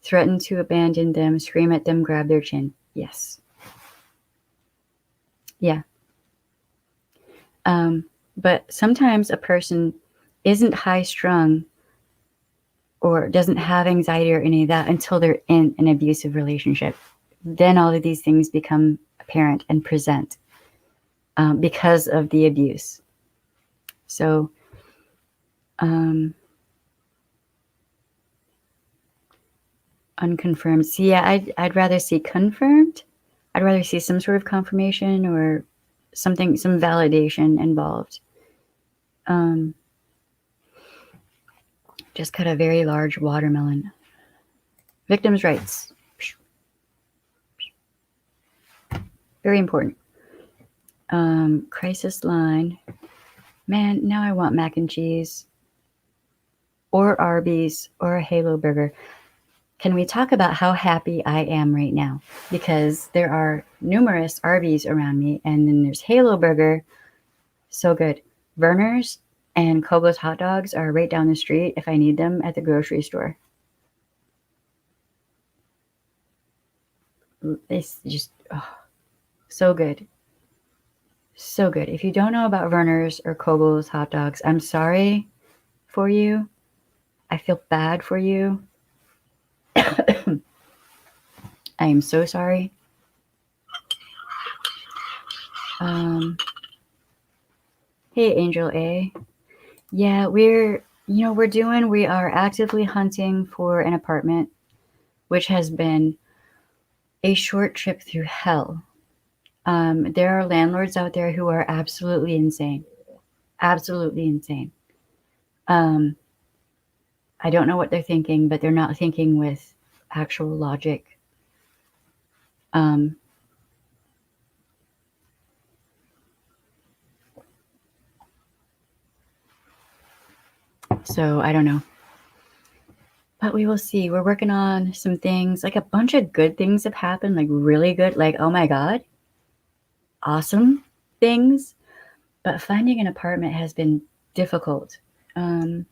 threaten to abandon them, scream at them, grab their chin. Yes. Yeah. But sometimes a person isn't high strung or doesn't have anxiety or any of that until they're in an abusive relationship. Then all of these things become apparent and present because of the abuse. So, unconfirmed. See, yeah, I'd rather see confirmed. I'd rather see some sort of confirmation or something, some validation involved. Just cut a very large watermelon. Victims' rights. Very important. Crisis line. Man, now I want mac and cheese. Or Arby's or a Halo burger. Can we talk about how happy I am right now? Because there are numerous Arby's around me, and then there's Halo Burger. So good. Verner's and Kogo's hot dogs are right down the street if I need them at the grocery store. It's just so good. So good. If you don't know about Verner's or Kogo's hot dogs, I'm sorry for you. I feel bad for you. I am so sorry. Hey, Angel A. Yeah, we are actively hunting for an apartment, which has been a short trip through hell. There are landlords out there who are absolutely insane. Absolutely insane. I don't know what they're thinking, but they're not thinking with actual logic. So I don't know. But we will see. We're working on some things. Like a bunch of good things have happened, like really good, like, oh my God, awesome things. But finding an apartment has been difficult. I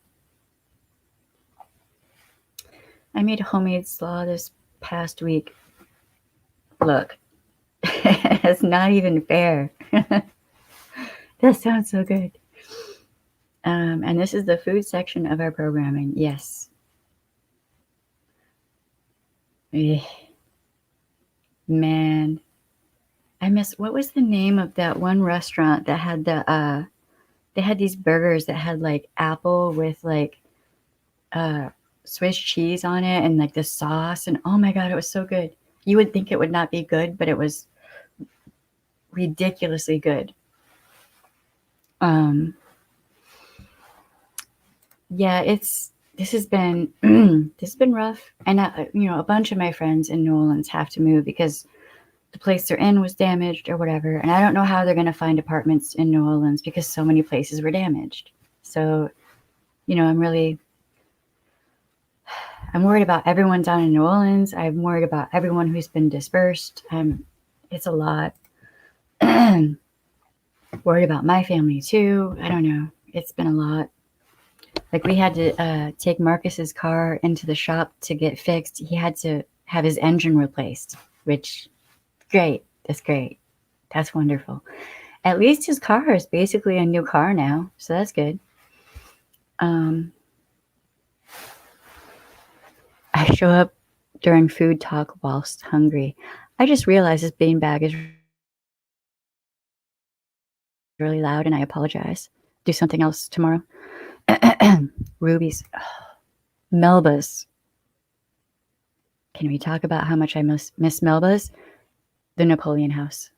made homemade slaw this past week. Look, it's not even fair. That sounds so good. And this is the food section of our programming. Yes. Man, I miss, what was the name of that one restaurant that had they had these burgers that had like apple with like Swiss cheese on it and like the sauce, and oh my God, it was so good. You would think it would not be good, but it was ridiculously good. Yeah, this has been rough. And a bunch of my friends in New Orleans have to move because the place they're in was damaged or whatever. And I don't know how they're going to find apartments in New Orleans because so many places were damaged. So, I'm worried about everyone down in New Orleans. I'm worried about everyone who's been dispersed. It's a lot. Worried about my family too. I don't know. It's been a lot. Like we had to take Marcus's car into the shop to get fixed. He had to have his engine replaced, which great. That's great. That's wonderful. At least his car is basically a new car now, so that's good. I show up during food talk whilst hungry. I just realized this beanbag is really loud and I apologize. Do something else tomorrow. Rubies. Melba's. Can we talk about how much I miss Melba's? The Napoleon House.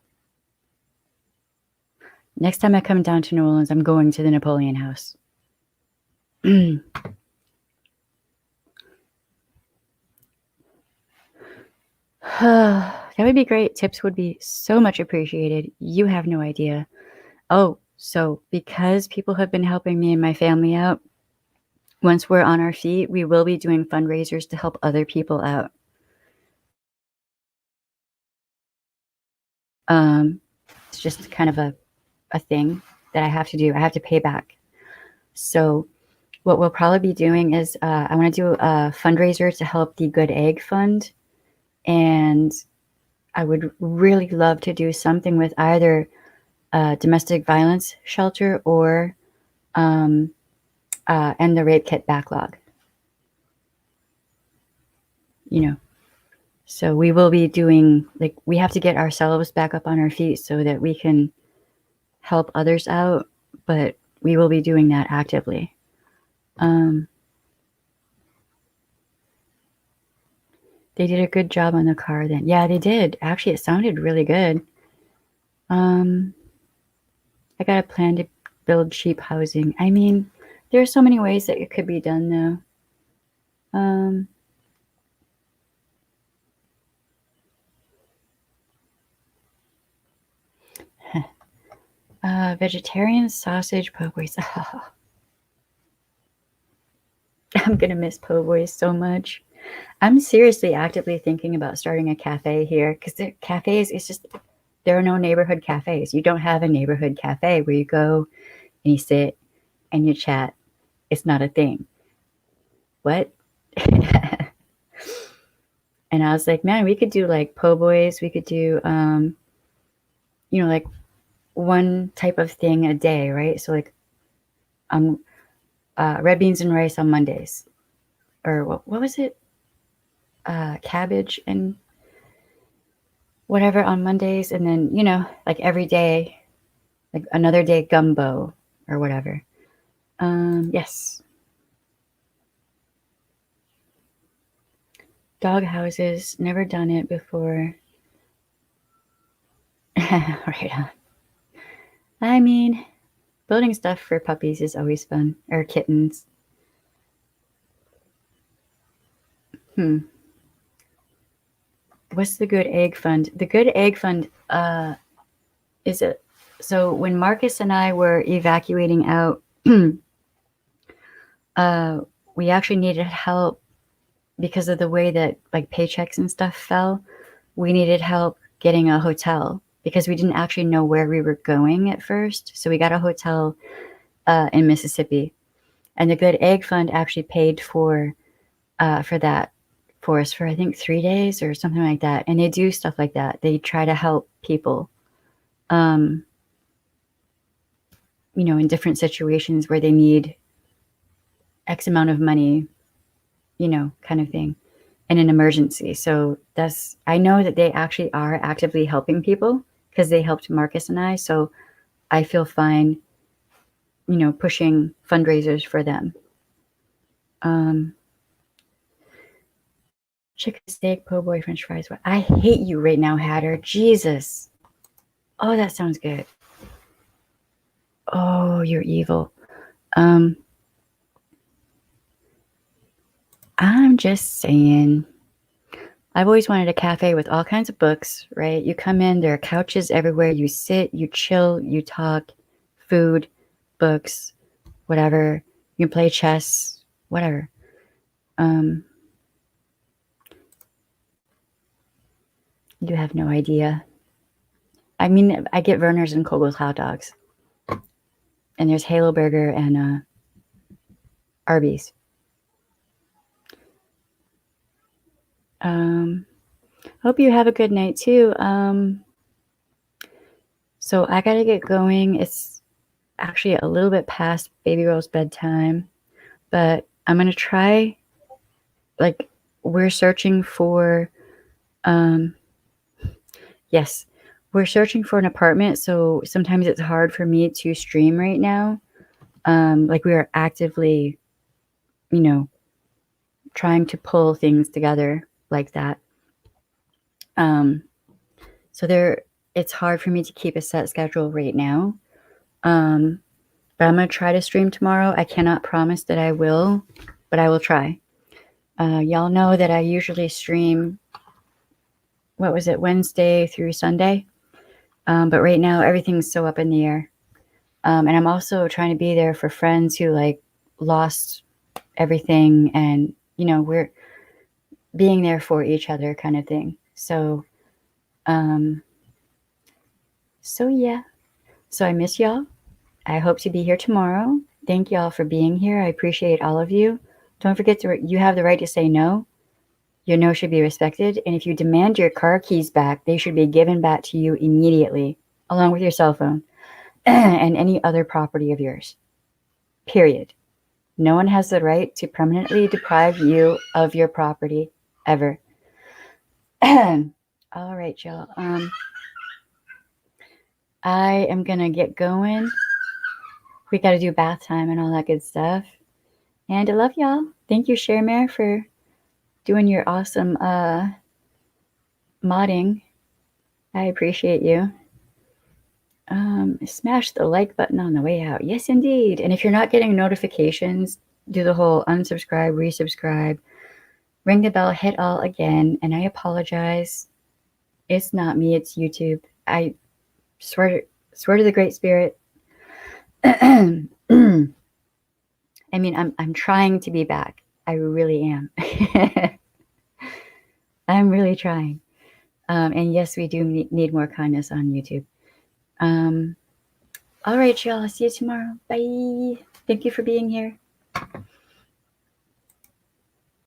Next time I come down to New Orleans, I'm going to the Napoleon House. That would be great. Tips would be so much appreciated. You have no idea. Oh, so because people have been helping me and my family out, once we're on our feet, we will be doing fundraisers to help other people out. It's just kind of a thing that I have to do. I have to pay back. So what we'll probably be doing is I want to do a fundraiser to help the Good Egg Fund. And I would really love to do something with either domestic violence shelter or and the rape kit backlog. So we will be doing, we have to get ourselves back up on our feet so that we can help others out, but we will be doing that actively. They did a good job on the car then. Yeah, they did. Actually, it sounded really good. I got a plan to build cheap housing. I mean, there are so many ways that it could be done, though. Vegetarian sausage po' boys. I'm gonna miss po' boys so much. I'm seriously actively thinking about starting a cafe here because the cafes, there are no neighborhood cafes. You don't have a neighborhood cafe where you go and you sit and you chat. It's not a thing. What? And I was like, man, we could do like po' boys. We could do, like one type of thing a day, right? So like, red beans and rice on Mondays, or what was it? Cabbage and whatever on Mondays, and then like every day, like another day gumbo or whatever. Yes. Dog houses, never done it before. Right on. I mean, building stuff for puppies is always fun, or kittens. What's the Good Egg Fund? The Good Egg Fund is it? So when Marcus and I were evacuating out, we actually needed help because of the way that like paychecks and stuff fell. We needed help getting a hotel because we didn't actually know where we were going at first. So we got a hotel in Mississippi, and the Good Egg Fund actually paid for that for us for I think 3 days or something like that. And they do stuff like that. They try to help people, in different situations where they need X amount of money, kind of thing, in an emergency. So I know that they actually are actively helping people because they helped Marcus and I. So I feel fine, pushing fundraisers for them. Chicken steak, po' boy, French fries. I hate you right now, Hatter. Jesus. Oh, that sounds good. Oh, you're evil. I'm just saying. I've always wanted a cafe with all kinds of books, right? You come in, there are couches everywhere. You sit, you chill, you talk, food, books, whatever. You can play chess, whatever. You have no idea. I mean, I get Werner's and Kogel's hot dogs. And there's Halo Burger and Arby's. Hope you have a good night too. So I gotta get going. It's actually a little bit past baby girl's bedtime, but I'm gonna try. Like, we're searching for, yes, we're searching for an apartment. So sometimes it's hard for me to stream right now. Like, we are actively, trying to pull things together like that. So it's hard for me to keep a set schedule right now. But I'm going to try to stream tomorrow. I cannot promise that I will, but I will try. Y'all know that I usually stream, Wednesday through Sunday. But right now everything's so up in the air. And I'm also trying to be there for friends who lost everything, and we're being there for each other kind of thing. So yeah. So I miss y'all. I hope to be here tomorrow. Thank y'all for being here. I appreciate all of you. Don't forget you have the right to say no. Your no should be respected. And if you demand your car keys back, they should be given back to you immediately, along with your cell phone and any other property of yours. Period. No one has the right to permanently deprive you of your property, ever. All right, y'all. I am going to get going. We got to do bath time and all that good stuff. And I love y'all. Thank you, Sharemare, for doing your awesome modding. I appreciate you. Smash the like button on the way out. Yes, indeed. And if you're not getting notifications, do the whole unsubscribe, resubscribe, ring the bell, hit all again. And I apologize. It's not me. It's YouTube. I swear to the Great Spirit. I mean, I'm trying to be back. I really am. I'm really trying. And yes, we do need more kindness on YouTube. All right, y'all. I'll see you tomorrow. Bye. Thank you for being here.